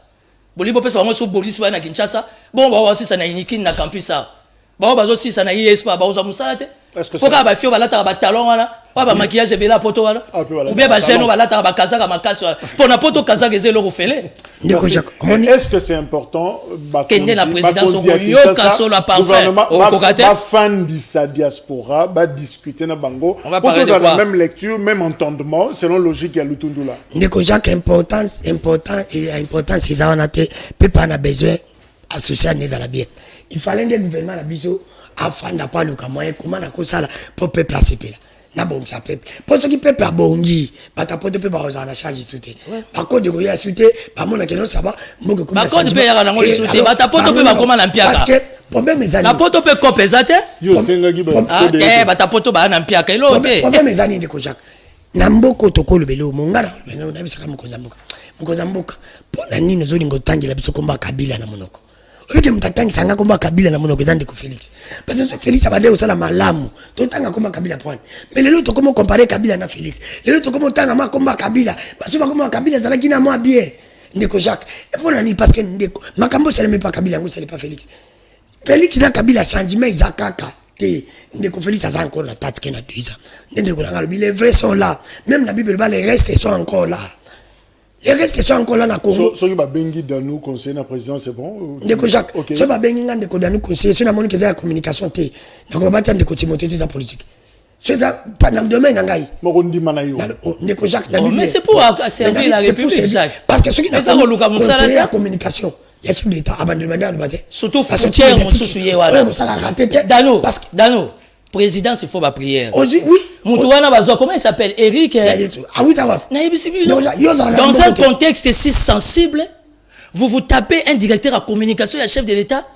Bolibo peut savoir sur Bolis ou à Kinshasa. Bon, on va voir si ça n'a uniqué dans le campus. Ba bazo si ça na IS pas ba oza musala te. Est-ce que faut ka ba fio ba lata ba talon wana, ba maquillage bela poto wana. Ou bien ba chaîne ba lata ba kazaka makasi pour na poto kazaka ezelo ko fele. Est-ce que c'est important Kende la présidence au yo kasolo parfait au kokate ba fan de sa diaspora ba discuter na bango on va parler de quoi? La même lecture, même entendement selon logique ya Lutundula. Ndeko Jacques importance c'est ça on a te peut pas na besoin associer les à la bien. Il fallait des gouvernements la biso afin d'avoir le moyen comment na ko sala pour peuple accepter là. Na bon ça peuple. Pour ceux qui peuple a bongi, ba ta pote peuple ba na charge souté. Ba code de ya souté, ba mona que non ça va, mboko comme ça. Ba code pe ya na ngoli souté, ba ta pote pe ba comment na mpiaka. Parce que problème mes amis. La pote pe copesate. Yo senga gi ba. Ah, ba ta pote ba na mpiaka ilo te. Problème mes amis Ndeko Jacques. Na mboko tokolo belo mongana, na bisaka mokoza mboka. Mokoza mboka. Pona nini zo lingo tangela biso komba kabila na monoko. Oye mtatangi sanga komba kabila na monoko zande ko Félix. Parce que Félix abade osala malamu. To tanga komba kabila point. Mais lelo to komo comparer kabila na Félix. Lelo to komo tanga ma komba kabila. Parce que komba kabila zala kina moi bien. Ndeko Jacques. Et pour nani parce que ndeko makambo c'est même pas kabila ngo c'est pas Félix. Félix na kabila changement izakaka. Ndeko Félix a encore la tête qui na 2 ans. Ndeko na les vrais sont là. Même la Bible les restes sont encore là. Les restes sont encore là na Congo. So ba bengi Danou conseiller na président c'est bon. Ndeko Jacques. So ba bengi Ndeko Danou conseiller sur la monique za communication té. Ndeko ba tande ko Timothée de sa politique. C'est ça pendant demain ngai. Morondi manayo. Ndeko Jacques mais c'est pour servir la République Jacques. Parce que ceux qui n'a pas conseiller la communication. Il y a chef d'État abandonné le bâtiment. Surtout frontière Moussousouye wana. Dano, Dano, président il faut ba prière. Oui. Moutouana bazo comment il s'appelle Eric. Ah oui d'accord. Dans un contexte si sensible, vous tapez un directeur à communication et un chef de l'État,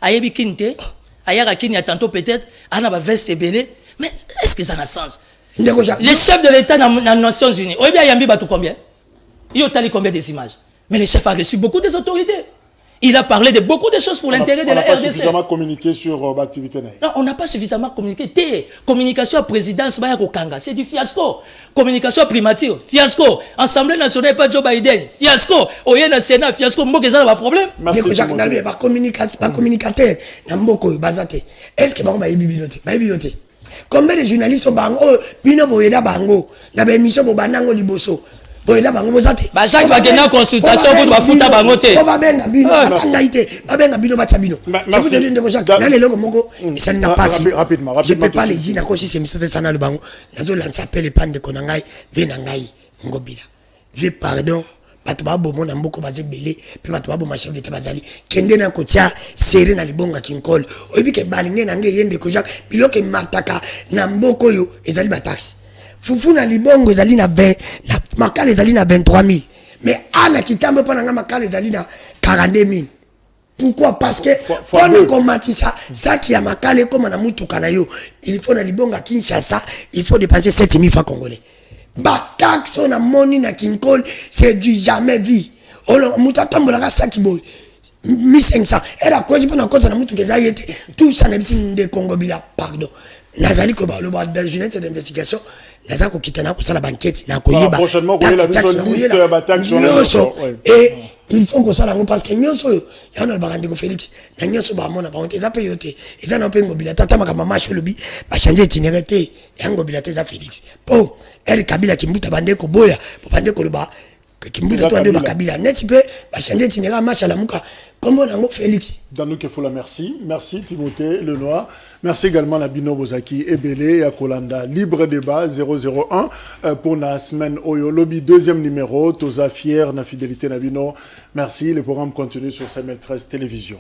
Ayebi Kinte, Ayara Kini a tantôt peut-être, Ana ba veste belé, mais est-ce que ça a sens? Les chefs de l'État dans les Nations Unies, Oyebi Ayambi batou combien? Il a tali combien des images? Mais le chef a reçu beaucoup des autorités. Il a parlé de beaucoup de choses pour l'intérêt de la RDC. On n'a pas suffisamment communiqué sur l'activité. Non, on n'a pas suffisamment communiqué. Communication à présidence, c'est du fiasco. Communication à primature, fiasco. Assemblée nationale, pas Joe Biden, fiasco. Oye na Sénat, fiasco. Mboko ça va problème. Merci. Jacques Nalbe, pas communicateur, Mboko bazate. Est-ce que va bibliothèque, bibliothèque. Combien de journalistes sont bango, bino boyeda bango, na ba émission bo banango liboso. Boyeda bango bozate. Ba Jacques ba gena consultation pour ba futa bango te. Ko ba benga bino, atangaite, ba benga bino bacha bino. C'est vous dire de Jacques, na le logo moko, ça n'a pas si. Rapidement. Je peux pas le dire na ko si c'est mission ça na le bango. Nazo lancer appel et pan de konangai, venangai ngobila. Je pardon. Bato babo mona mboko bazebele pe bato babo ma chef d'État bazali kende na kotia seré na libonga kinkol oyebi ke balinge na nge yende ko Jacques biloke mataka na mboko yo ezali ba taxe fufu na libongo ezali na 20 na makala ezali na 23000 mais ana kitambo pa na makala ezali na 42000. Pourquoi? Parce que on a commencé ça qui a makala comme na mutuka na yo il faut na libonga Kinshasa il faut dépenser 7000 francs congolais. Ba taxe on a money na kinkol c'est du jamais vu. On mutatombo la saki boy 1500 et la cause pour na compte na mutu keza yete tout ça na bisin de Congo bila pardon nazali ko ba le ba de jeunesse d'investigation nazali ko kitana ko sala banquette na ko yeba prochainement ko la liste ya ba taxe on et il faut que ça la parce que nyonso ya na ba ndeko Félix na nyonso ba mona ba onte za pe yote eza na pe ngobila tata maka mama sholobi ba changer itinéraire ya ngobila teza Félix po El Kabila kimbuta bandeko boya bandeko le ba kimbuta to ande ba Kabila net pe ba changer itinéraire marche la muka comme on a Félix Danou Kefoula merci Timothée Lenoir merci également la Bino Bozaki Ebele et Kolanda libre débat 001 pour la semaine Oyo Lobby deuxième numéro Toza fier na fidélité na Bino merci le programme continue sur CML13 télévision.